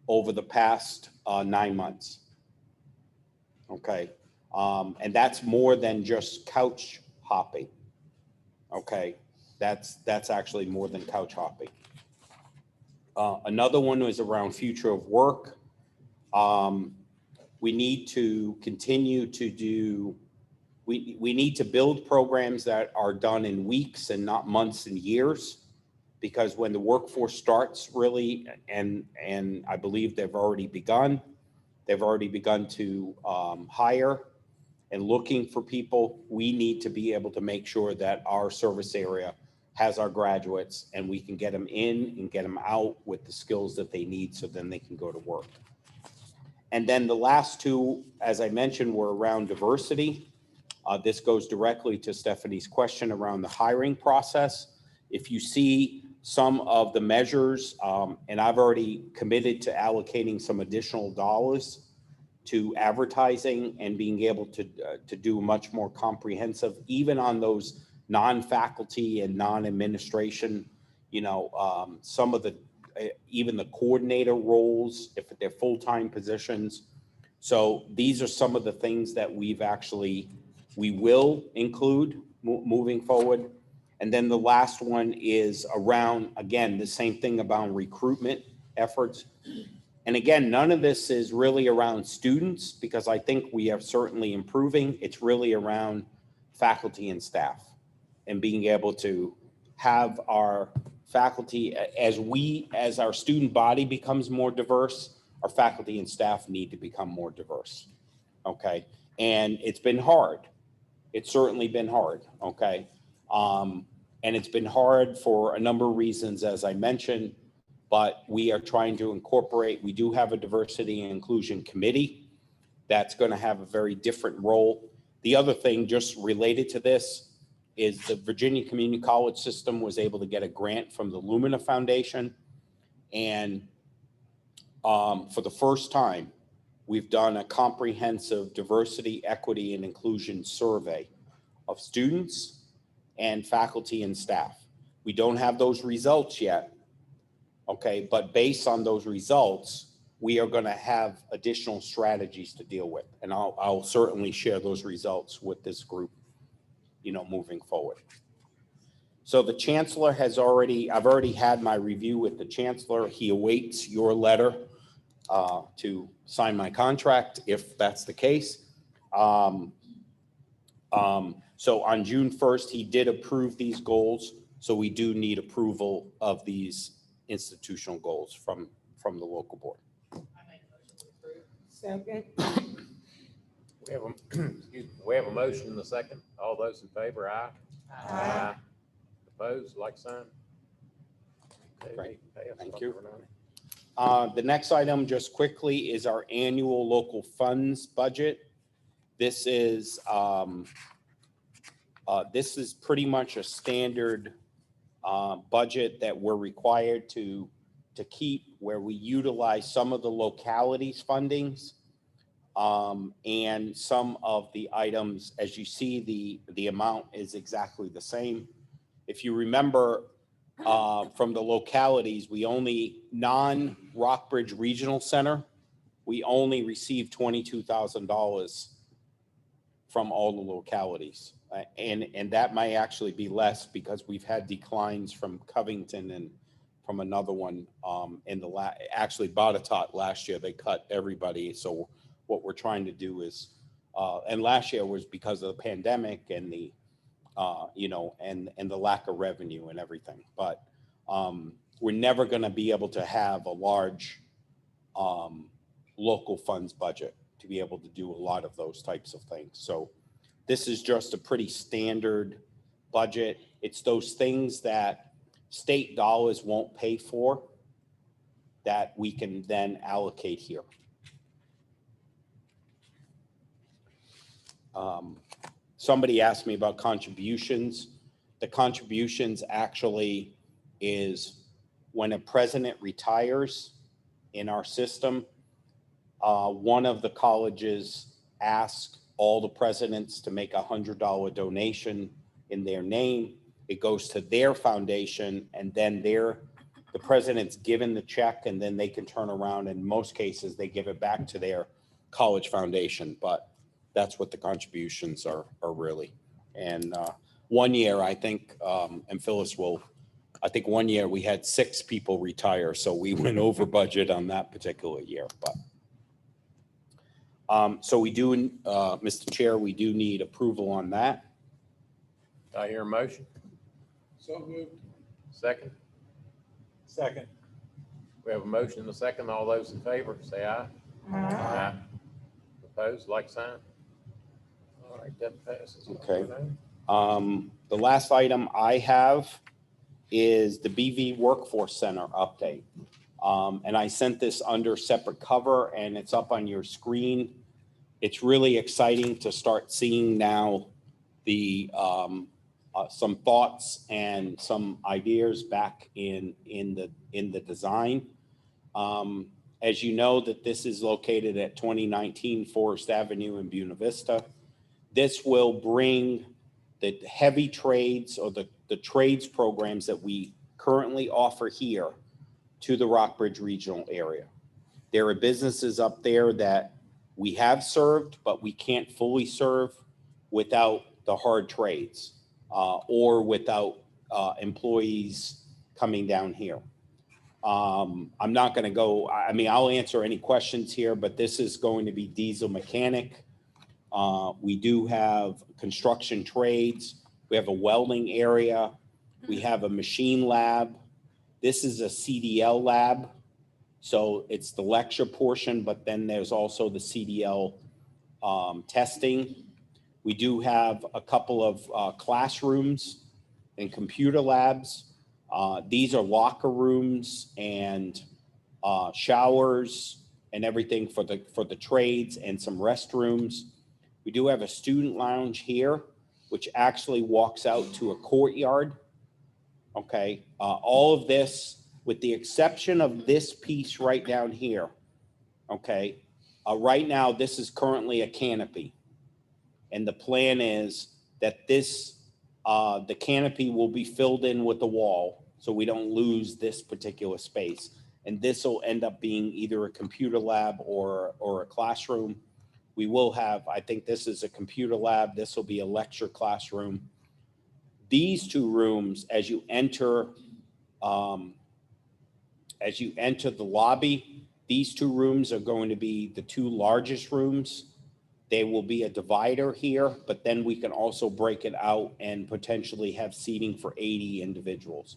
over the past 9 months. Okay. And that's more than just couch hopping. Okay. That's actually more than couch hopping. Another one was around future of work. We need to continue to we need to build programs that are done in weeks and not months and years, because when the workforce starts really, and I believe they've already begun to hire and looking for people, we need to be able to make sure that our service area has our graduates and we can get them in and get them out with the skills that they need, so then they can go to work. And then the last two, as I mentioned, were around diversity. This goes directly to Stephanie's question around the hiring process. If you see some of the measures, and I've already committed to allocating some additional dollars to advertising and being able to do much more comprehensive, even on those non-faculty and non-administration, some of even the coordinator roles, if they're full-time positions. So these are some of the things that we will include moving forward. And then the last one is around, again, the same thing about recruitment efforts. And again, none of this is really around students, because I think we are certainly improving. It's really around faculty and staff, and being able to have our faculty, as our student body becomes more diverse, our faculty and staff need to become more diverse. Okay. And it's been hard. It's certainly been hard. Okay. And it's been hard for a number of reasons, as I mentioned, but we are trying to incorporate. We do have a diversity and inclusion committee that's going to have a very different role. The other thing just related to this is the Virginia Community College System was able to get a grant from the Lumina Foundation. And for the first time, we've done a comprehensive diversity, equity, and inclusion survey of students and faculty and staff. We don't have those results yet, okay? But based on those results, we are gonna have additional strategies to deal with. And I'll certainly share those results with this group, moving forward. So the chancellor I've already had my review with the chancellor. He awaits your letter to sign my contract, if that's the case. So on June 1st, he did approve these goals. So we do need approval of these institutional goals from the local board. Second. We have a motion and a second. All those in favor, aye. Aye. Opposed, like sign. Okay, Right. pass. Thank you. The next item, just quickly, is our annual local funds budget. This is pretty much a standard budget that we're required to keep, where we utilize some of the localities' fundings and some of the items. As you see, the amount is exactly the same. If you remember, from the localities, we only, non-Rockbridge Regional Center, we only received $22,000 from all the localities. And that might actually be less because we've had declines from Covington and from another one actually Botetourt last year, they cut everybody. So what we're trying to do is, and last year was because of the pandemic and the, and the lack of revenue and everything. But we're never going to be able to have a large local funds budget to be able to do a lot of those types of things. So this is just a pretty standard budget. It's those things that state dollars won't pay for that we can then allocate here. Somebody asked me about contributions. The contributions actually is when a president retires in our system, one of the colleges asks all the presidents to make $100 donation in their name. It goes to their foundation, and then the president's given the check, and then they can turn around. In most cases, they give it back to their college foundation, but that's what the contributions are really. And one year, I think, and Phyllis I think one year we had 6 people retire, so we went over budget on that particular year. But so we do, Mr. Chair, we do need approval on that. Do I hear a motion? So moved. Second? Second. We have a motion and a second. All those in favor, say aye. Aye. Opposed, like sign. All right, that passes. Okay. The last item I have is the BV Workforce Center update. And I sent this under separate cover, and it's up on your screen. It's really exciting to start seeing now the some thoughts and some ideas back in the design. As you know, that this is located at 2019 Forest Avenue in Buena Vista. This will bring the heavy trades or the trades programs that we currently offer here to the Rockbridge regional area. There are businesses up there that we have served, but we can't fully serve without the hard trades or without employees coming down here. I'm not going to go, I'll answer any questions here, but this is going to be diesel mechanic. We do have construction trades. We have a welding area. We have a machine lab. This is a CDL lab. So it's the lecture portion, but then there's also the CDL testing. We do have a couple of classrooms and computer labs. These are locker rooms and showers and everything for the trades, and some restrooms. We do have a student lounge here, which actually walks out to a courtyard. Okay, all of this, with the exception of this piece right down here. Okay, right now this is currently a canopy, and the plan is that this, the canopy will be filled in with the wall, so we don't lose this particular space. And this will end up being either a computer lab or a classroom. We will have, I think this is a computer lab, this will be a lecture classroom. These two rooms, as you enter the lobby, these two rooms are going to be the two largest rooms. There will be a divider here, but then we can also break it out and potentially have seating for 80 individuals.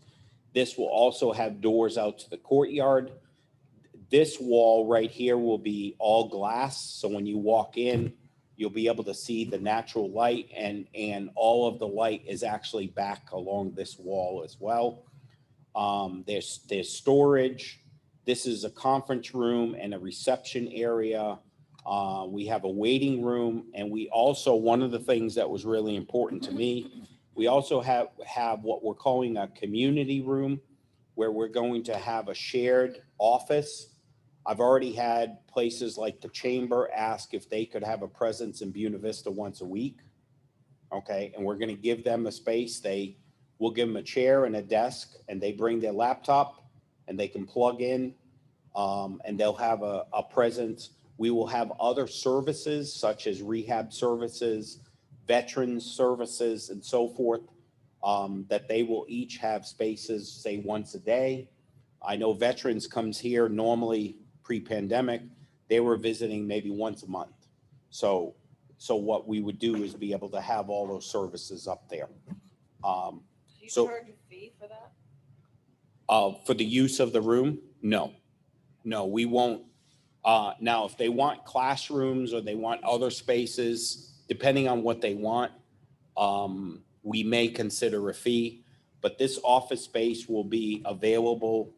This will also have doors out to the courtyard. This wall right here will be all glass, so when you walk in, you'll be able to see the natural light, and all of the light is actually back along this wall as well. There's storage. This is a conference room and a reception area. We have a waiting room, and we also, one of the things that was really important to me, we also have what we're calling a community room, where we're going to have a shared office. I've already had places like the Chamber ask if they could have a presence in Buena Vista once a week. Okay, and we're going to give them a space. We'll give them a chair and a desk, and they bring their laptop and they can plug in, and they'll have a presence. We will have other services such as rehab services, veterans services, and so forth, that they will each have spaces, say, once a day. I know veterans comes here normally pre-pandemic, they were visiting maybe once a month. So what we would do is be able to have all those services up there. Do you charge a fee for that? For the use of the room? No, we won't. Now, if they want classrooms or they want other spaces, depending on what they want, we may consider a fee, but this office space will be available.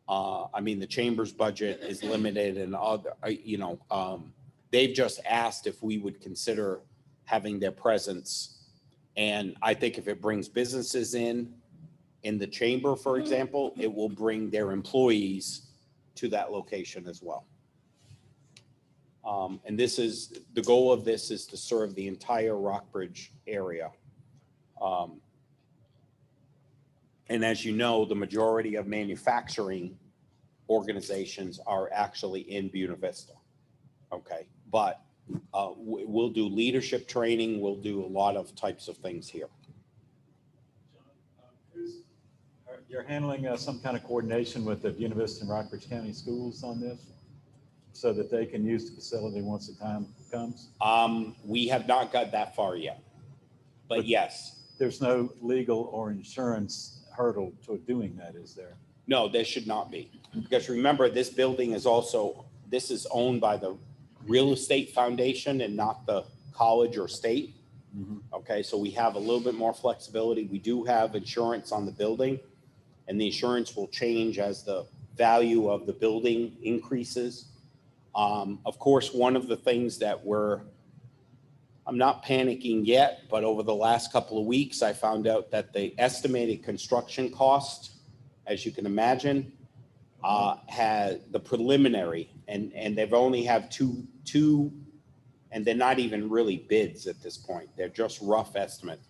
I mean, the Chamber's budget is limited, and they've just asked if we would consider having their presence. And I think if it brings businesses in the Chamber, for example, it will bring their employees to that location as well. And the goal of this is to serve the entire Rockbridge area. And as you know, the majority of manufacturing organizations are actually in Buena Vista. Okay, but we'll do leadership training. We'll do a lot of types of things here. You're handling some kind of coordination with the Buena Vista and Rockbridge County schools on this, so that they can use the facility once the time comes? We have not got that far yet, but yes. There's no legal or insurance hurdle to doing that, is there? No, there should not be. Because remember, this building is owned by the real estate foundation and not the college or state. Mm-hmm. Okay, so we have a little bit more flexibility. We do have insurance on the building, and the insurance will change as the value of the building increases. Of course, one of the things that I'm not panicking yet, but over the last couple of weeks, I found out that the estimated construction cost, as you can imagine, had the preliminary, and they've only have two, and they're not even really bids at this point. They're just rough estimates,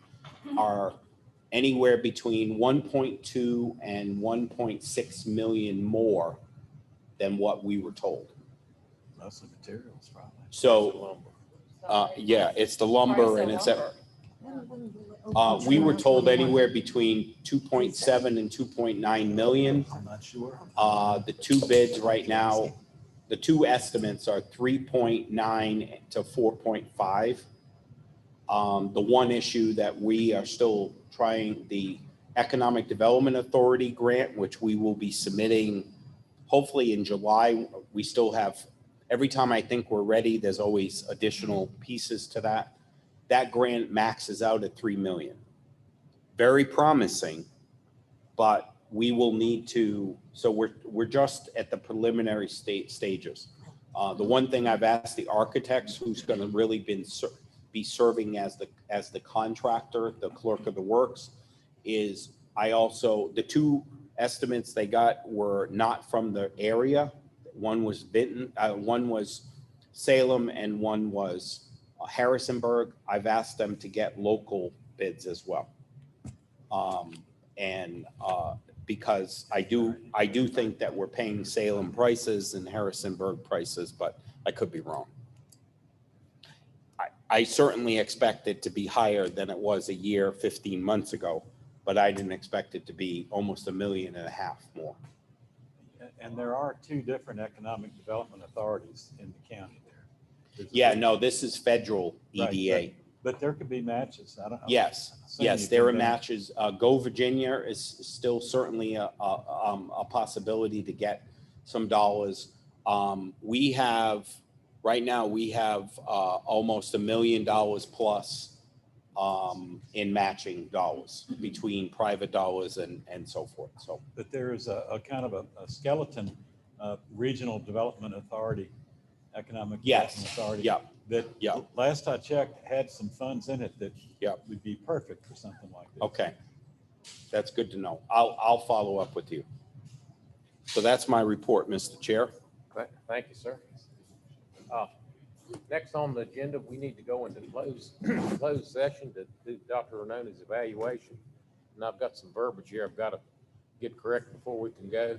are anywhere between 1.2 and 1.6 million more than what we were told. That's the materials, probably. So, yeah, it's the lumber, and it's we were told anywhere between 2.7 and 2.9 million. I'm not sure. The two bids right now, the two estimates are 3.9 to 4.5. The one issue that we are still trying, the Economic Development Authority grant, which we will be submitting hopefully in July. We still have, every time I think we're ready, there's always additional pieces to that. That grant maxes out at 3 million. Very promising, but we will need to, so we're just at the preliminary stages. The one thing I've asked the architects, who's going to really be serving as the contractor, the clerk of the works, is the two estimates they got were not from the area. One was Benton, one was Salem, and one was Harrisonburg, I've asked them to get local bids as well. Because I do think that we're paying Salem prices and Harrisonburg prices, but I could be wrong. I certainly expect it to be higher than it was a year, 15 months ago, but I didn't expect it to be almost $1.5 million more. And there are two different economic development authorities in the county there. There's a- Yeah, no, this is federal Right, EDA. But there could be matches. I don't know. Yes, yes, there are matches. Go Virginia is still certainly a possibility to get some dollars. We have, right now, we have almost $1 million plus in matching dollars between private dollars and so forth, so. But there is a kind of a skeleton regional development authority, economic Yes, development authority. yeah, That, yeah. last I checked, had some funds in it that Yeah. would be perfect for something like this. Okay, that's good to know. I'll follow up with you. So that's my report, Mr. Chair. Thank you, sir. Next on the agenda, we need to go into closed session to do Dr. Renone's evaluation. And I've got some verbiage here I've got to get correct before we can go.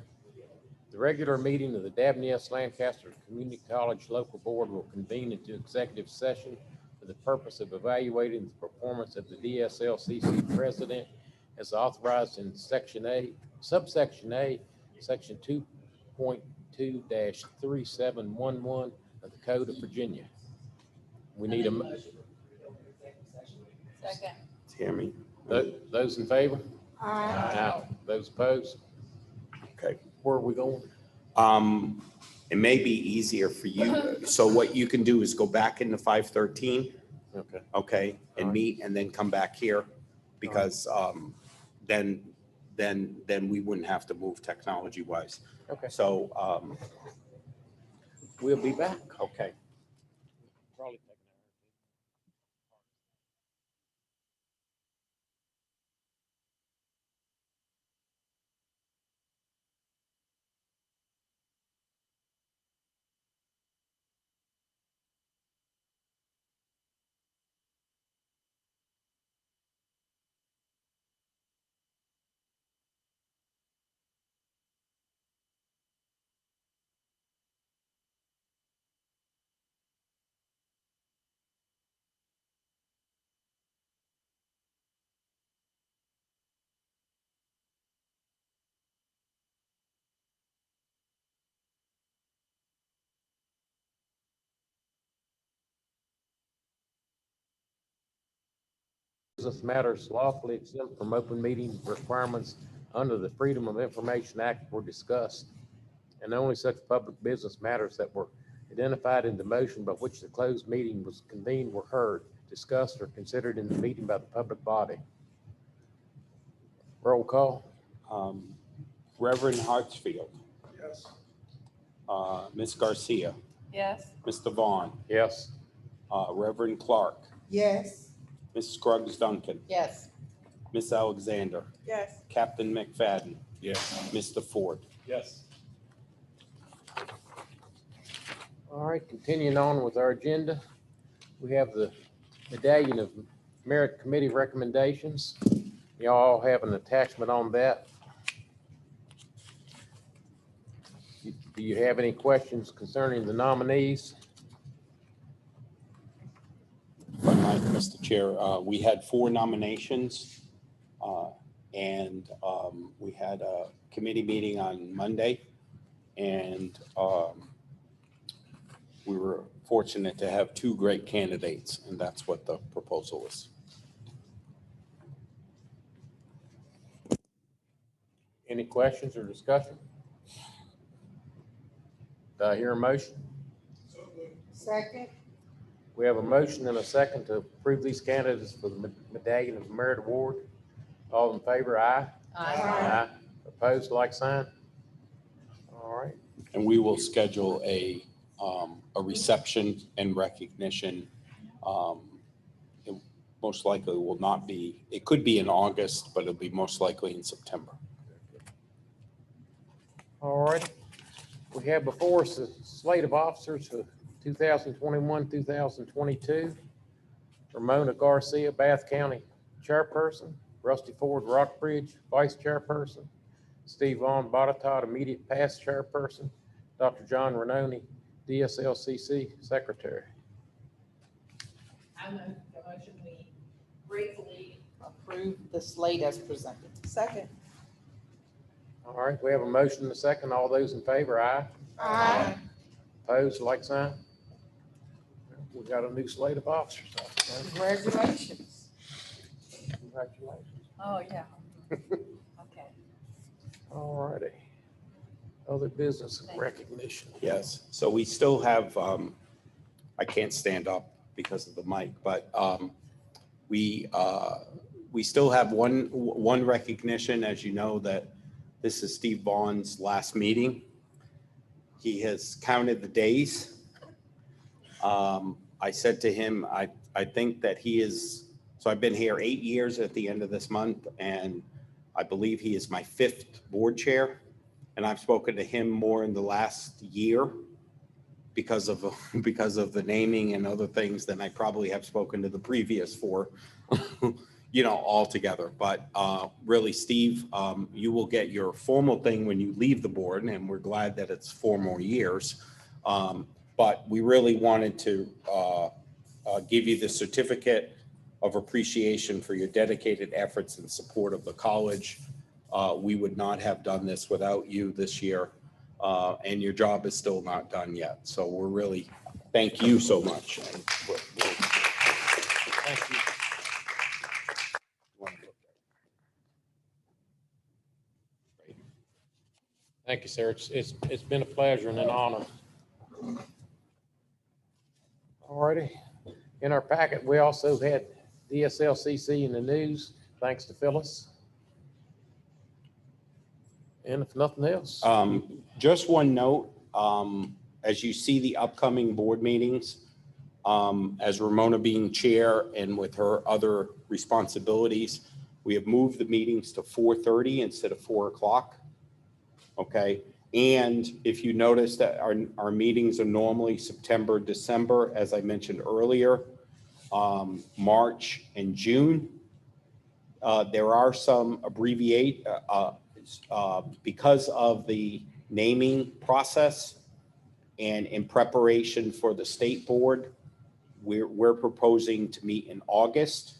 The regular meeting of the Dabney S. Lancaster Community College Local Board will convene into executive session for the purpose of evaluating the performance of the DSLCC president as authorized in Section A, subsection A, Section 2.2-3711 of the Code of Virginia. We need a. Second. Hear me? Those in favor? Aye. Those opposed? Okay. Where are we going? It may be easier for you. So what you can do is go back into 513, Okay. okay, All and right. meet and then come back here because then we wouldn't have to move technology wise. Okay. So, We'll be back. okay. Probably take an business matters lawfully exempt from open meeting requirements under the Freedom of Information Act were discussed, and only such public business matters that were identified in the motion by which the closed meeting was convened were heard, discussed, or considered in the meeting by the public body. Roll call. Reverend Hartsfield, Yes. Ms. Garcia, Yes. Mr. Vaughn, Yes. Reverend Clark, Yes. Ms. Scruggs Duncan, Yes. Ms. Alexander, Yes. Captain McFadden, Yes. Mr. Ford. Yes. All right, continuing on with our agenda, we have the Medallion of Merit Committee recommendations. Y'all have an attachment on that. Do you have any questions concerning the nominees? If I might, Mr. Chair, we had 4 nominations, and we had a committee meeting on Monday, and we were fortunate to have 2 great candidates, and that's what the proposal is. Any questions or discussion? Do I hear a motion? Second. We have a motion and a second to approve these candidates for the Medallion of Merit Award. All in favor, aye? Aye. Opposed, like sign? All right. And we will schedule a reception and recognition. It most likely will not be, it could be in August, but it'll be most likely in September. All right. We have before us a slate of officers for 2021, 2022. Ramona Garcia, Bath County Chairperson, Rusty Ford Rockbridge, Vice Chairperson, Steve Vaughn Botetourt, immediate past Chairperson, Dr. John Renoni, DSLCC Secretary. I move the motion we gratefully approve the slate as presented. Second. All right, we have a motion and a second. All those in favor, aye. Aye. Opposed, like sign. We got a new slate of officers. Congratulations. Congratulations. Oh, yeah. Okay. All righty. Other business recognition. Yes, so we still have, I can't stand up because of the mic, but we still have one recognition, as you know, that this is Steve Vaughn's last meeting. He has counted the days. I said to him, I think that he is, so I've been here 8 years at the end of this month, and I believe he is my 5th board chair. And I've spoken to him more in the last year because of the naming and other things than I probably have spoken to the previous 4, altogether. But really, Steve, you will get your formal thing when you leave the board, and we're glad that it's 4 more years. But we really wanted to give you the certificate of appreciation for your dedicated efforts and support of the college. We would not have done this without you this year, and your job is still not done yet. So we're really, thank you so much. Thank you. Thank you, sir. It's been a pleasure and an honor. All righty. In our packet, we also had DSLCC in the news, thanks to Phyllis. And if nothing else. Just one note, as you see the upcoming board meetings, as Ramona being chair and with her other responsibilities, we have moved the meetings to 4:30 instead of 4 o'clock. Okay. And if you notice that our meetings are normally September, December, as I mentioned earlier, March and June. There are some because of the naming process and in preparation for the state board, we're proposing to meet in August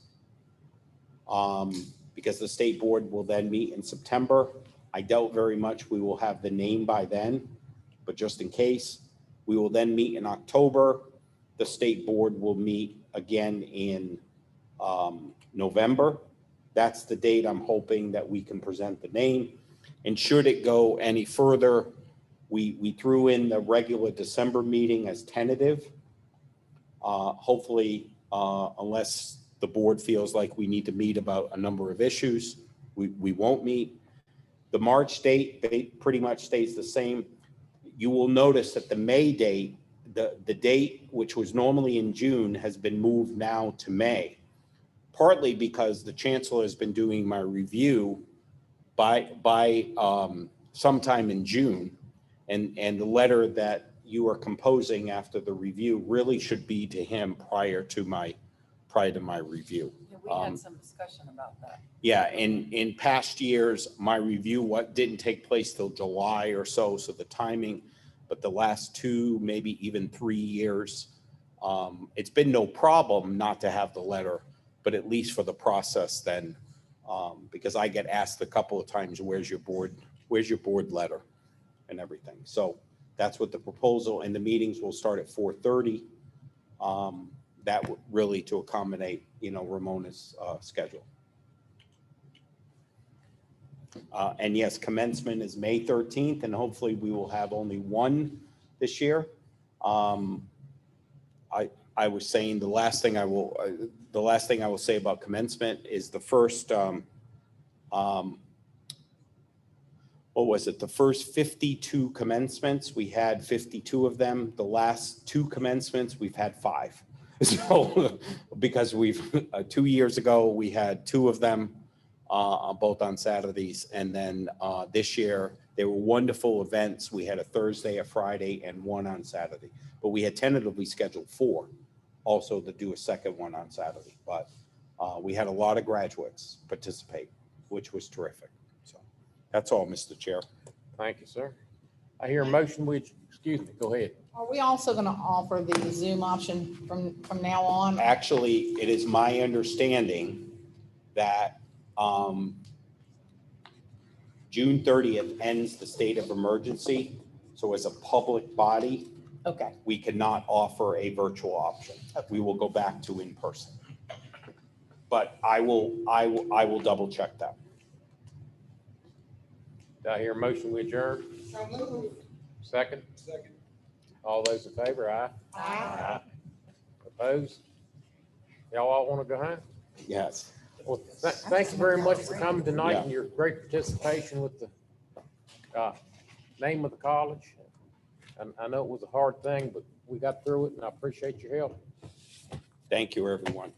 because the state board will then meet in September. I doubt very much we will have the name by then, but just in case, we will then meet in October. The state board will meet again in November. That's the date I'm hoping that we can present the name. And should it go any further, we threw in the regular December meeting as tentative. Hopefully, unless the board feels like we need to meet about a number of issues, we won't meet. The March date pretty much stays the same. You will notice that the May date, the date which was normally in June has been moved now to May, partly because the chancellor has been doing my review by sometime in June, and the letter that you are composing after the review really should be to him prior to my review. Yeah, we had some discussion about that. Yeah, in past years, my review didn't take place till July or so the timing, but the last 2, maybe even 3 years, it's been no problem not to have the letter, but at least for the process then, because I get asked a couple of times, where's your board letter and everything. So that's what the proposal, and the meetings will start at 4:30. That really to accommodate, Ramona's schedule. And yes, commencement is May 13th, and hopefully we will have only one this year. I was saying the last thing I will say about commencement is the first, what was it? The first 52 commencements, we had 52 of them. The last 2 commencements, we've had 5. So, because 2 years ago, we had 2 of them, both on Saturdays. And then this year, they were wonderful events. We had a Thursday, a Friday, and 1 on Saturday. But we had tentatively scheduled 4. also to do a second one on Saturday. But we had a lot of graduates participate, which was terrific. So that's all, Mr. Chair. Thank you, sir. I hear a motion, excuse me, go ahead. Are we also going to offer the Zoom option from now on? Actually, it is my understanding that June 30th ends the state of emergency. So as a public body, Okay, we cannot offer a virtual option. We will go back to in person. But I will double check that. Do I hear a motion, we adjourn? So moved. Second? Second. All those in favor, aye? Aye. Opposed? Y'all all want to go home? Yes. Well, thank you very much for coming tonight Yeah. and your great participation with the name of the college. And I know it was a hard thing, but we got through it and I appreciate your help. Thank you, everyone.